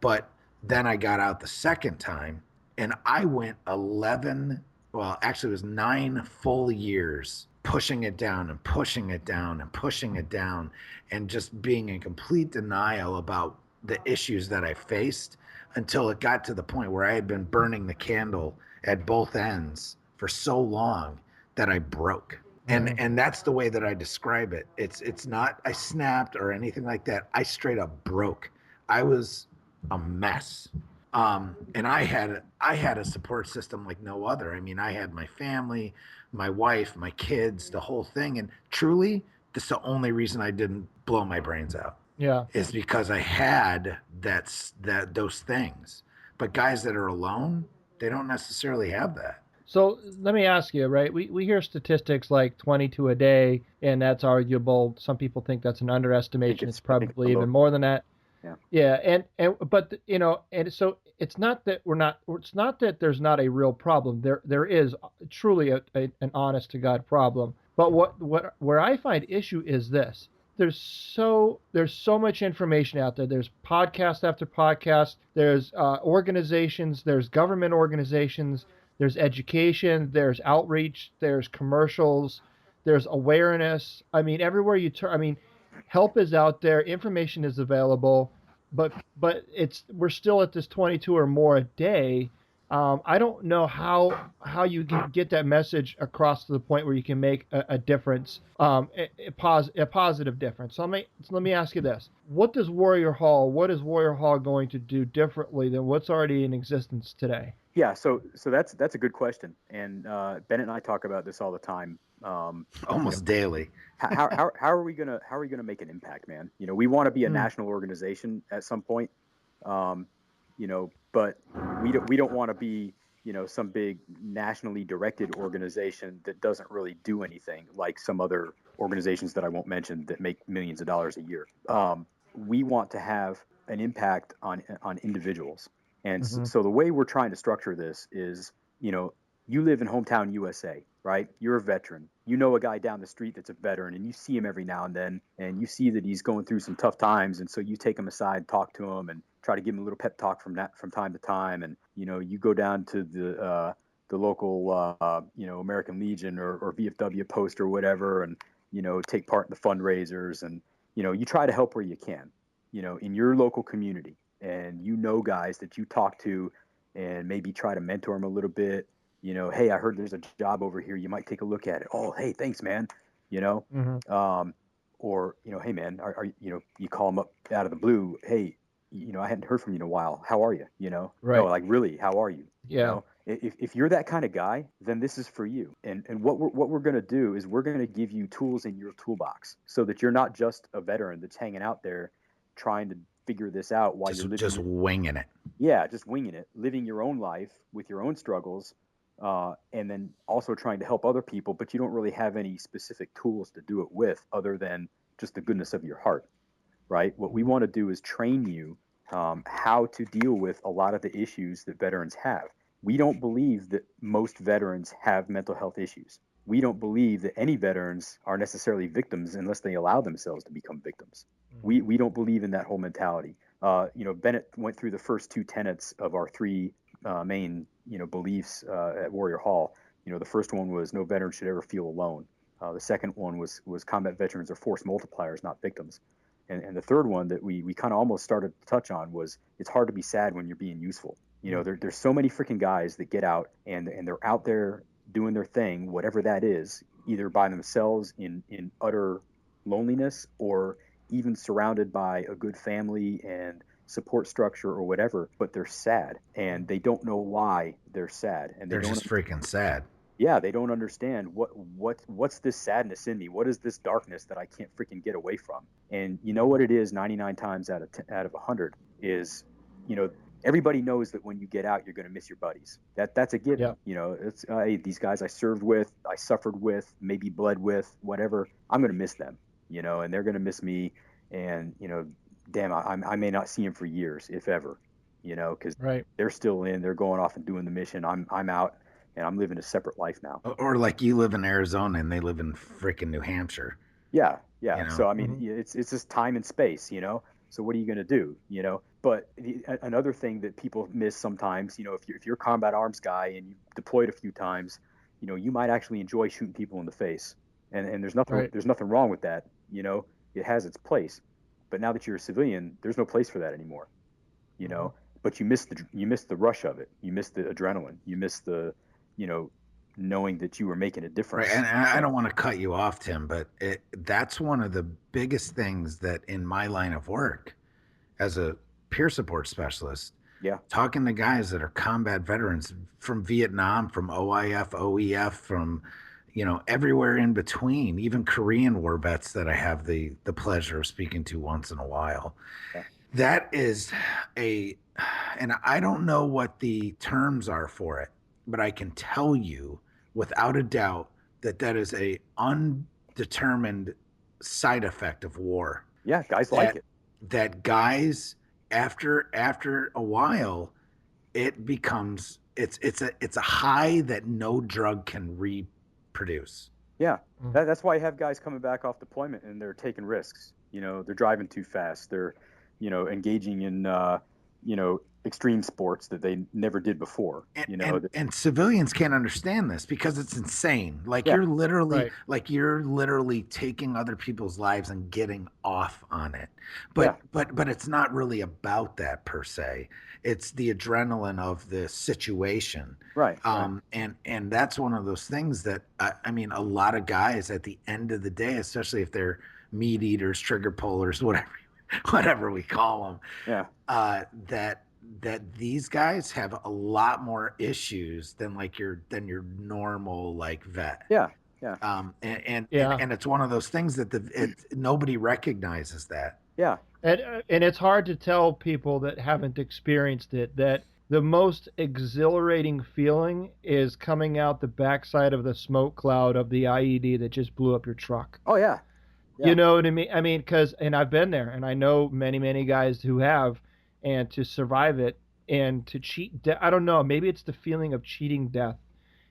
But then I got out the second time, and I went 11, well, actually, it was 9 full years pushing it down and pushing it down and pushing it down, and just being in complete denial about the issues that I faced, until it got to the point where I had been burning the candle at both ends for so long that I broke. And that's the way that I describe it. It's not I snapped or anything like that. I straight up broke. I was a mess. And I had a support system like no other. I mean, I had my family, my wife, my kids, the whole thing. And truly, that's the only reason I didn't blow my brains out. Yeah. Is because I had those things. But guys that are alone, they don't necessarily have that. So let me ask you, right? We hear statistics like 22 a day, and that's arguable. Some people think that's an underestimation. It's probably even more than that. Yeah. Yeah, but and so it's not that it's not that there's not a real problem. There is truly an honest to God problem. But where I find issue is this. There's so much information out there. There's podcast after podcast. There's organizations. There's government organizations. There's education. There's outreach. There's commercials. There's awareness. I mean, everywhere you turn. I mean, help is out there. Information is available. But we're still at this 22 or more a day. I don't know how you can get that message across to the point where you can make a difference, a positive difference. So let me ask you this: what is Warrior Hall going to do differently than what's already in existence today? Yeah, so that's a good question, and Bennett and I talk about this all the time. Almost daily. how are we gonna make an impact, man? We want to be a national organization at some point, but we don't want to be some big nationally directed organization that doesn't really do anything like some other organizations that I won't mention that make millions of dollars a year. We want to have an impact on individuals. And so the way we're trying to structure this is, you live in hometown USA, right? You're a veteran. You know a guy down the street that's a veteran, and you see him every now and then, and you see that he's going through some tough times, and so you take him aside, talk to him, and try to give him a little pep talk from time to time. And you go down to the local American Legion or VFW post or whatever, and take part in the fundraisers, and you try to help where you can, in your local community. And guys that you talk to, and maybe try to mentor them a little bit. Hey, I heard there's a job over here. You might take a look at it. Oh, hey, thanks, man. Or hey, man, are you call them up out of the blue. Hey, I hadn't heard from you in a while. How are you? Right. No, like, really, how are you? Yeah. If you're that kind of guy, then this is for you. And what we're going to do is we're going to give you tools in your toolbox so that you're not just a veteran that's hanging out there trying to figure this out while you're living. Just winging it. Yeah, just winging it, living your own life with your own struggles, and then also trying to help other people, but you don't really have any specific tools to do it with other than just the goodness of your heart, right? What we want to do is train you how to deal with a lot of the issues that veterans have. We don't believe that most veterans have mental health issues. We don't believe that any veterans are necessarily victims unless they allow themselves to become victims. We don't believe in that whole mentality. Bennett went through the first two tenets of our three main, beliefs at Warrior Hall. The first one was no veteran should ever feel alone. The second one was combat veterans are force multipliers, not victims. And the third one that we kind of almost started to touch on was it's hard to be sad when you're being useful. There's so many freaking guys that get out and they're out there doing their thing, whatever that is, either by themselves in utter loneliness or even surrounded by a good family and support structure or whatever, but they're sad and they don't know why they're sad. And they're just freaking sad. Yeah, they don't understand what's this sadness in me? What is this darkness that I can't freaking get away from? And you know what it is 99 times out of 100 is, everybody knows that when you get out, you're going to miss your buddies. That's a given. Yeah. It's these guys I served with, I suffered with, maybe bled with, whatever. I'm going to miss them, and they're going to miss me. And, damn, I may not see them for years, if ever, because they're still they're going off and doing the mission. I'm out. And I'm living a separate life now. Or like you live in Arizona and they live in freaking New Hampshire. Yeah. So, I mean, it's just time and space, So what are you going to do, But another thing that people miss sometimes, if you're a combat arms guy and you deployed a few times, you might actually enjoy shooting people in the face. And there's nothing wrong with that. It has its place. But now that you're a civilian, there's no place for that anymore, But you miss the rush of it. You miss the adrenaline. You miss the knowing that you were making a difference. Right. And I don't want to cut you off, Tim, but that's one of the biggest things that in my line of work as a peer support specialist, talking to guys that are combat veterans from Vietnam, from OIF, OEF, from, everywhere in between, even Korean war vets that I have the pleasure of speaking to once in a while. Yeah. That is and I don't know what the terms are for it, but I can tell you without a doubt that is a undetermined side effect of war. Yeah, guys like it. That guys after a while, it becomes it's a high that no drug can reproduce. Yeah, that's why you have guys coming back off deployment and they're taking risks. They're driving too fast. They're engaging in extreme sports that they never did before. And civilians can't understand this because it's insane. You're literally taking other people's lives and getting off on it. But it's not really about that per se. It's the adrenaline of the situation. Right. And that's one of those things that I mean, a lot of guys at the end of the day, especially if they're meat eaters, trigger pullers, whatever we call them. Yeah. That these guys have a lot more issues than your normal vet. Yeah. And it's one of those things that nobody recognizes that. Yeah. And it's hard to tell people that haven't experienced it that the most exhilarating feeling is coming out the backside of the smoke cloud of the IED that just blew up your truck. Oh yeah. You know what I mean? I mean, and I've been there, and I know many, many guys who have, and to survive it and to cheat I don't know, maybe it's the feeling of cheating death,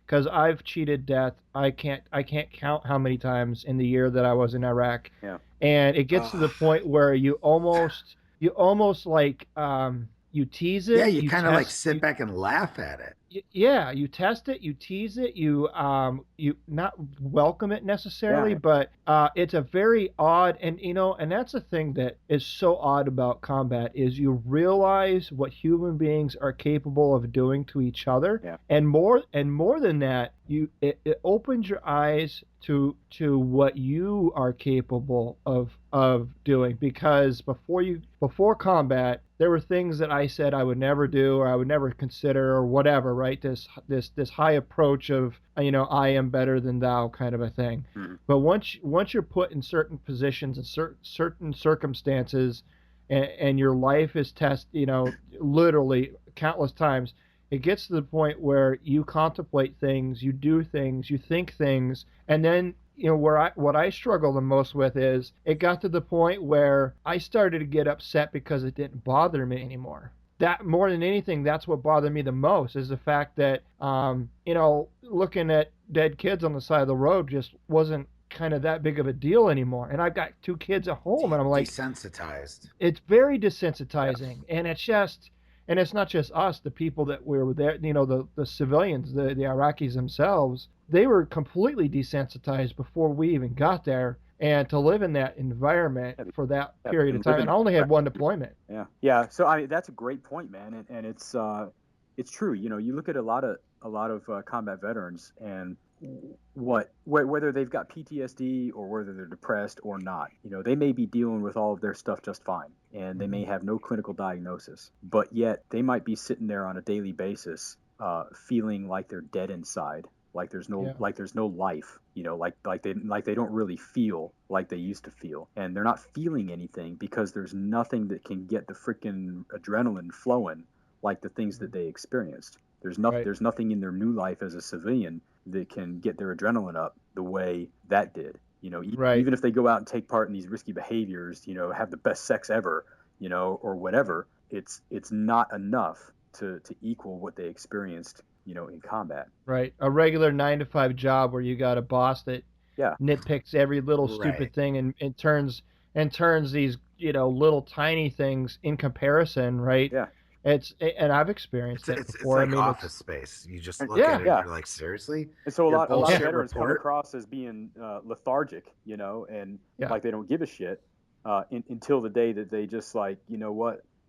because I've cheated death. I can't count how many times in the year that I was in Iraq. Yeah. And it gets to the point where you almost like you tease it. Yeah, you kind of like sit back and laugh at it. Yeah, you test it, you tease it, you not welcome it necessarily, but it's a very odd, and and that's the thing that is so odd about combat is you realize what human beings are capable of doing to each other, and more than that, it opens your eyes to what you are capable of doing, because before combat there were things that I said I would never do or I would never consider or whatever, right? This high approach of, I am better than thou kind of a thing. But once you're put in certain positions and certain circumstances, and your life is tested, literally countless times, it gets to the point where you contemplate things, you do things, you think things, and then what I struggle the most with is it got to the point where I started to get upset because it didn't bother me anymore. That more than anything, that's what bothered me the most is the fact that looking at dead kids on the side of the road just wasn't kind of that big of a deal anymore. And I've got two kids at home, and I'm like, desensitized. It's very desensitizing, and it's not just us, the people that were there, the civilians, the Iraqis themselves, they were completely desensitized before we even got there. And to live in that environment for that period of time, and I only had one deployment. Yeah. So that's a great point, man, and it's true. You look at a lot of combat veterans, and whether they've got PTSD or whether they're depressed or not, they may be dealing with all of their stuff just fine, and they may have no clinical diagnosis, but yet they might be sitting there on a daily basis, feeling like they're dead inside, like there's no life, like they don't really feel like they used to feel, and they're not feeling anything because there's nothing that can get the freaking adrenaline flowing like the things that they experienced. There's nothing in their new life as a civilian that can get their adrenaline up the way that did. Even if they go out and take part in these risky behaviors, have the best sex ever, or whatever, it's not enough to equal what they experienced, in combat. Right. A regular 9 to 5 job where you got a boss that nitpicks every little stupid thing and turns these, little tiny things in comparison, right? Yeah. And I've experienced it before. It's like Office Space. You just look at it and you're like, seriously? And so a lot of veterans come across as being lethargic, and like they don't give a shit until the day that they just like,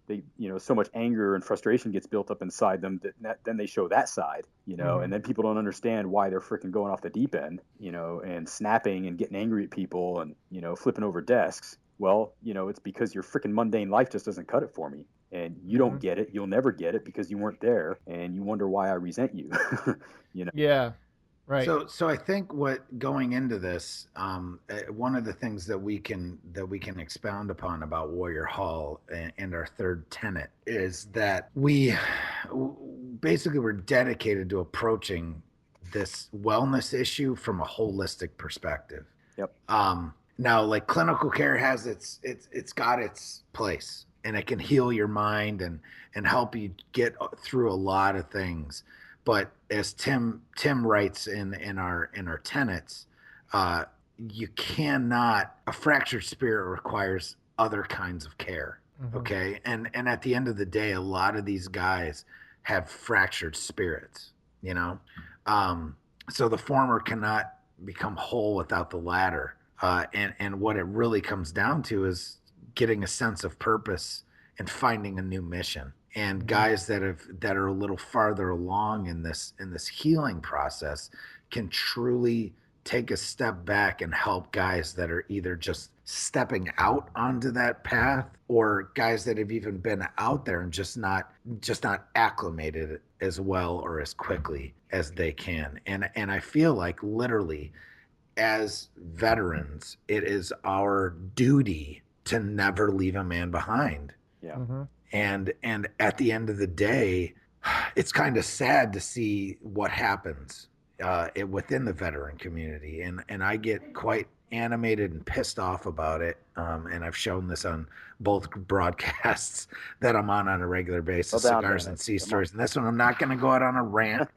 they, so much anger and frustration gets built up inside them that then they show that side, and then people don't understand why they're freaking going off the deep end, and snapping and getting angry at people and, flipping over desks. Well, it's because your freaking mundane life just doesn't cut it for me. And you don't get it. You'll never get it because you weren't there, and you wonder why I resent you. Yeah, right. So I think what going into this, one of the things that we can expound upon about Warrior Hall and our third tenet is that we basically were dedicated to approaching this wellness issue from a holistic perspective. Yep. Now, like clinical care has it's got its place. And it can heal your mind and help you get through a lot of things. But as Tim writes in our tenets, you cannot. A fractured spirit requires other kinds of care. Okay, and at the end of the day, a lot of these guys have fractured spirits. So the former cannot become whole without the latter. And what it really comes down to is getting a sense of purpose and finding a new mission. And guys that are a little farther along in this healing process can truly take a step back and help guys that are either just stepping out onto that path or guys that have even been out there and just not acclimated as well or as quickly as they can. And I feel like literally as veterans, it is our duty to never leave a man behind. Yeah. And at the end of the day, it's kind of sad to see what happens within the veteran community. And I get quite animated and pissed off about it. And I've shown this on both broadcasts that I'm on a regular basis, Cigars and Sea Stories. And this one, I'm not going to go out on a rant.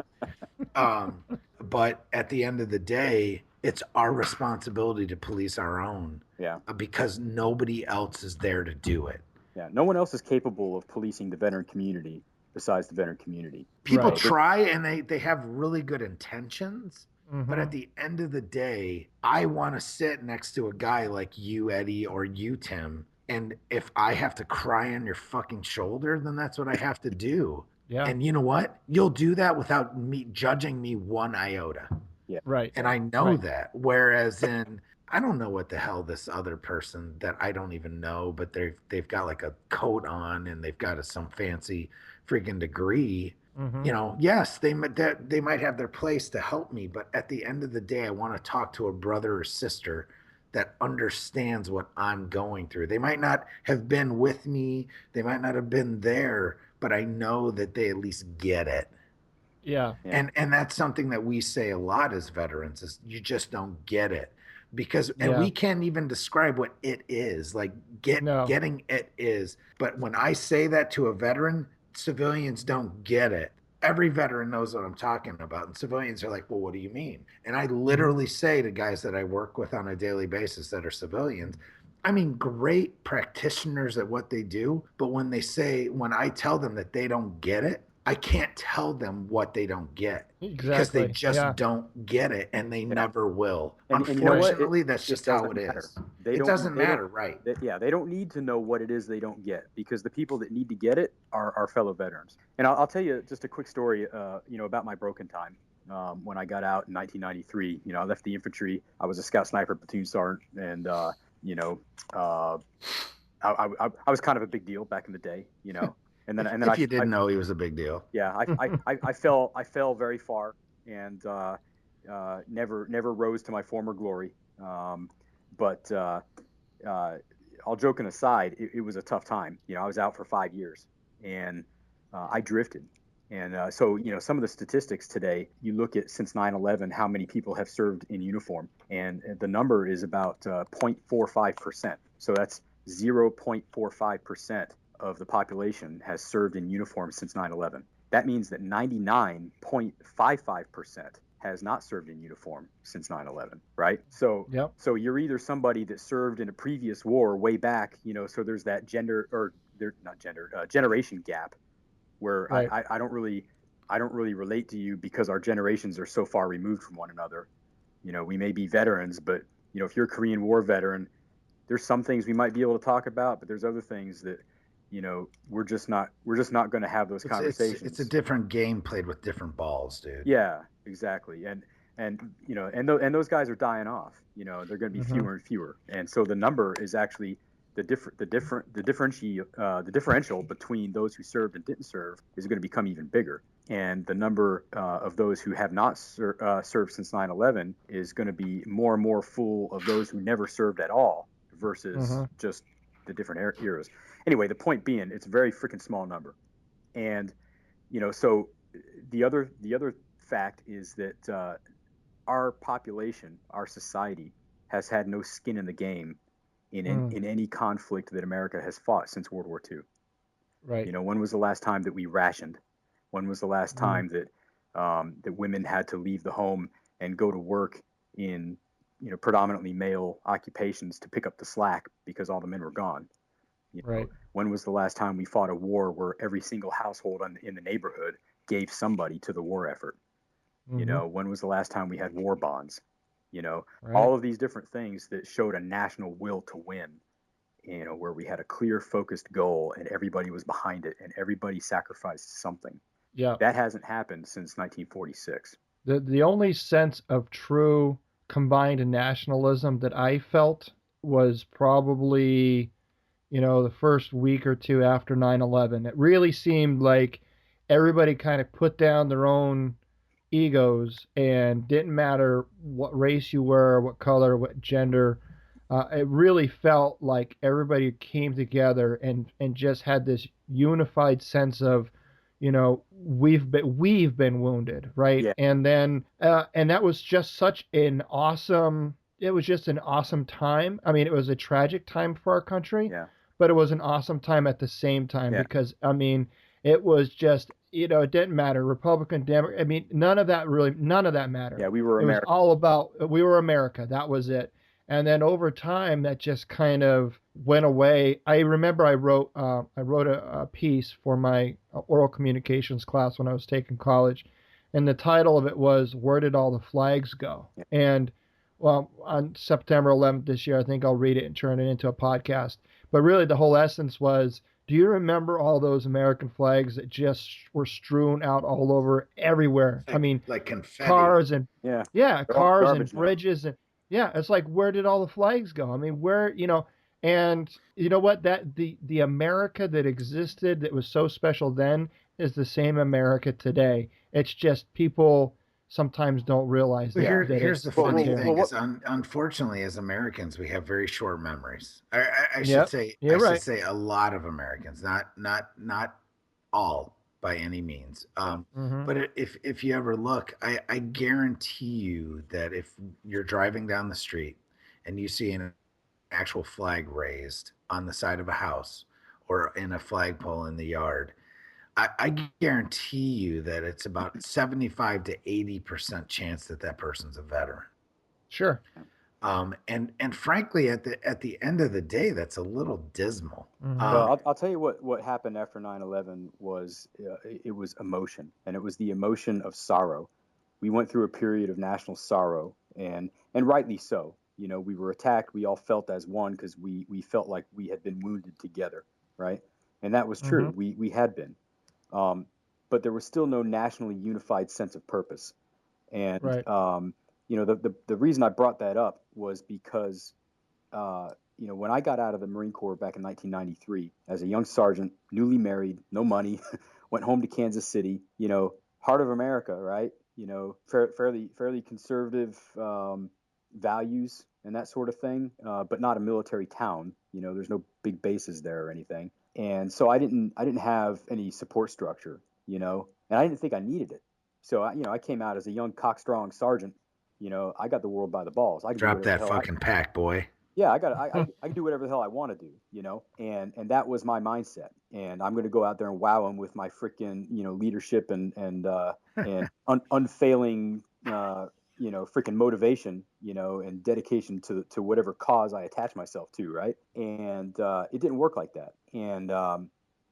But at the end of the day, it's our responsibility to police our own. Yeah. Because nobody else is there to do it. Yeah. No one else is capable of policing the veteran community besides the veteran community. People try and they have really good intentions. But at the end of the day, I want to sit next to a guy like you, Eddie, or you, Tim. And if I have to cry on your fucking shoulder, then that's what I have to do. Yeah. And you know what? You'll do that without me judging me one iota. Yeah. Right. And I know that. Whereas I don't know what the hell this other person that I don't even know, but they've got like a coat on and they've got some fancy freaking degree. You know, yes, they might have their place to help me, but at the end of the day, I want to talk to a brother or sister that understands what I'm going through. They might not have been with me, they might not have been there, but I know that they at least get it. Yeah. Yeah. And that's something that we say a lot as veterans is you just don't get it. Because and Yeah. we can't even describe what it is. Like No. getting it is. But when I say that to a veteran, civilians don't get it. Every veteran knows what I'm talking about. And civilians are like, well, what do you mean? And I literally say to guys that I work with on a daily basis that are civilians, I mean, great practitioners at what they do. But when I tell them that they don't get it, I can't tell them what they don't get because they Exactly. just Yeah. don't get it and they never will. And you know what? Unfortunately, that's just how it matter. is. It doesn't They matter, don't, right? yeah, they don't need to know what it is they don't get because the people that need to get it are our fellow veterans. And I'll tell you just a quick story, about my broken time. When I got out in 1993, I left the infantry. I was a scout sniper platoon sergeant, and I was kind of a big deal back in the day, And then if you didn't know, he was a big deal. Yeah, I fell very far and never rose to my former glory. But all joking aside, it was a tough time. I was out for 5 years and I drifted. And so, some of the statistics today, you look at since 9/11, how many people have served in uniform, and the number is about 0.45%. So that's 0.45% of the population has served in uniform since 9/11. That means that 99.55% has not served in uniform since 9/11, right? So, Yep. So you're either somebody that served in a previous war way back, so there's that generation gap where Right. I don't really relate to you because our generations are so far removed from one another. We may be veterans, but if you're a Korean War veteran, there's some things we might be able to talk about, but there's other things that we're just not going to have those conversations. It's a different game played with different balls, dude. Yeah, exactly. And those guys are dying off. They're going to be fewer and fewer, and so the number is actually the differential between those who served and didn't serve is going to become even bigger. And the number of those who have not served since 9/11 is going to be more and more full of those who never served at all versus just the different eras. Anyway, the point being, it's a very freaking small number. And, so the other fact is that our population, our society, has had no skin in the game in any conflict that America has fought since World War II. Right. When was the last time that we rationed? When was the last time that that women had to leave the home and go to work in predominantly male occupations to pick up the slack because all the men were gone? Right. When was the last time we fought a war where every single household in the neighborhood gave somebody to the war effort? When was the last time we had war bonds? Right. All of these different things that showed a national will to win, where we had a clear, focused goal and everybody was behind it and everybody sacrificed something. Yeah. That hasn't happened since 1946. The only sense of true combined nationalism that I felt was probably, the first week or two after 9/11. It really seemed like everybody kind of put down their own egos and didn't matter what race you were, what color, what gender. It really felt like everybody came together and just had this unified sense of, we've been wounded, right? Yeah. And then and that was just such an awesome. It was just an awesome time. I mean, it was a tragic time for our country, Yeah. but it was an awesome time at the same time because it was just, it didn't matter. Republican, Democrat, none of that mattered. Yeah, we were It America. was all about, we were America. That was it. And then over time, that just kind of went away. I remember I wrote a piece for my oral communications class when I was taking college. And the title of it was, "Where Did All the Flags Go?" Yeah. And well, on September 11th this year, I think I'll read it and turn it into a podcast. But really, the whole essence was, do you remember all those American flags that just were strewn out all over everywhere? Like confetti. Cars and cars and now. bridges and it's like, where did all the flags go? Where, and you know what? That the America that existed that was so special then is the same America today. It's just people sometimes don't realize Well, that. here's the funny thing: well, is unfortunately, as Americans, we have very short memories. I should Yep, say, you're I should right. say, a lot of Americans, not all by any means. Mm-hmm. But if you ever look, I guarantee you that if you're driving down the street and you see an actual flag raised on the side of a house or in a flagpole in the yard, I guarantee you that it's about 75 to 80% chance that that person's a veteran. Sure. And frankly, at the end of the day, that's a little dismal. Mm-hmm. Well, I'll tell you what happened after 9/11 was it was emotion, and it was the emotion of sorrow. We went through a period of national sorrow, and rightly so. You know, we were attacked. We all felt as one because we felt like we had been wounded together, right? And that was true. Mm-hmm. We had been, but there was still no nationally unified sense of purpose. And Right. you know, the reason I brought that up was because you know, when I got out of the Marine Corps back in 1993 as a young sergeant, newly married, no money, went home to Kansas City, you know, heart of America, right? You know, fairly conservative values and that sort of thing, but not a military town. You know, there's no big bases there or anything, and so I didn't have any support structure, you know, and I didn't think I needed it. So you know, I came out as a young cockstrong sergeant. You know, I got the world by the balls. I could do Drop whatever the that hell fucking pack, boy. yeah, I can do whatever the hell I want to do, you know, and that was my mindset. And I'm going to go out there and wow them with my freaking, you know, leadership and unfailing, you know, freaking motivation, you know, and dedication to whatever cause I attach myself to, right? And it didn't work like that. And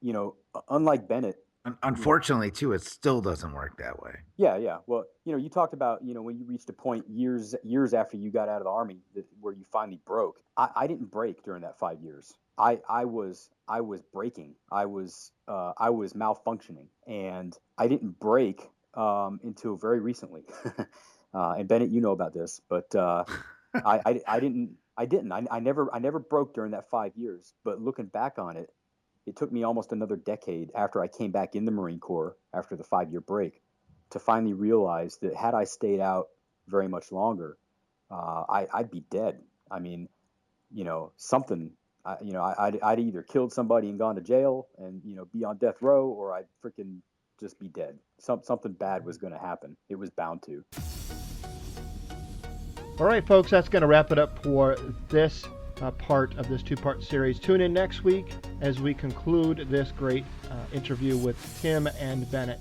you know, unlike Bennett. Unfortunately, too, it still doesn't work that way. Yeah. Well, you know, you talked about, you know, when you reached a point years after you got out of the Army where you finally broke. I didn't break during that 5 years. I was breaking. I was malfunctioning, and I didn't break until very recently. And Bennett, you know about this, but I didn't. I never broke during that 5 years. But looking back on it, it took me almost another decade after I came back in the Marine Corps after the 5-year break to finally realize that had I stayed out very much longer, I'd be dead. I mean, you know, something, you know, I'd either killed somebody and gone to jail and, you know, be on death row, or I'd freaking just be dead. Something bad was going to happen. It was bound to. All right, folks, that's going to wrap it up for this part of this two-part series. Tune in next week as we conclude this great interview with Tim and Bennett.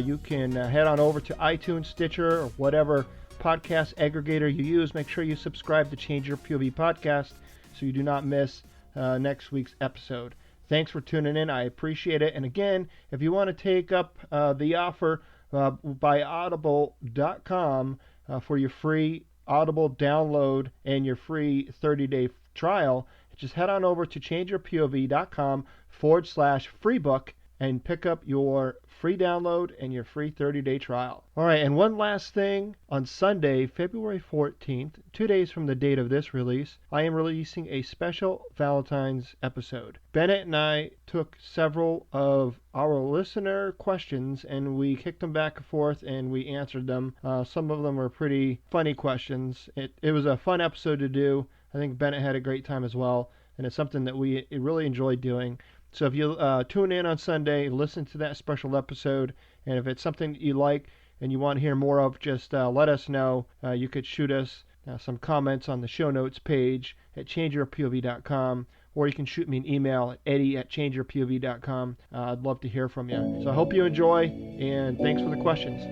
You can head on over to iTunes, Stitcher, or whatever podcast aggregator you use. Make sure you subscribe to Change Your POV podcast so you do not miss next week's episode. Thanks for tuning in. I appreciate it. And again, if you want to take up the offer by audible.com for your free Audible download and your free 30-day trial, just head on over to changeyourpov.com/freebook and pick up your free download and your free 30-day trial. All right, and one last thing. On Sunday, February 14th, 2 days from the date of this release, I am releasing a special Valentine's episode. Bennett and I took several of our listener questions and we kicked them back and forth and we answered them. Some of them were pretty funny questions. It was a fun episode to do. I think Bennett had a great time as well, and it's something that we really enjoyed doing. So if you tune in on Sunday, listen to that special episode, and if it's something that you like and you want to hear more of, just let us know. You could shoot us some comments on the show notes page at changeyourpov.com, or you can shoot me an email at eddie@changeyourpov.com. I'd love to hear from you. So I hope you enjoy, and thanks for the questions.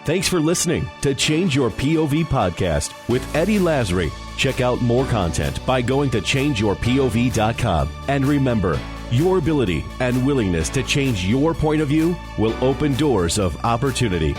Thanks for listening to Change Your POV podcast with Eddie Lazary. Check out more content by going to changeyourpov.com. And remember, your ability and willingness to change your point of view will open doors of opportunity.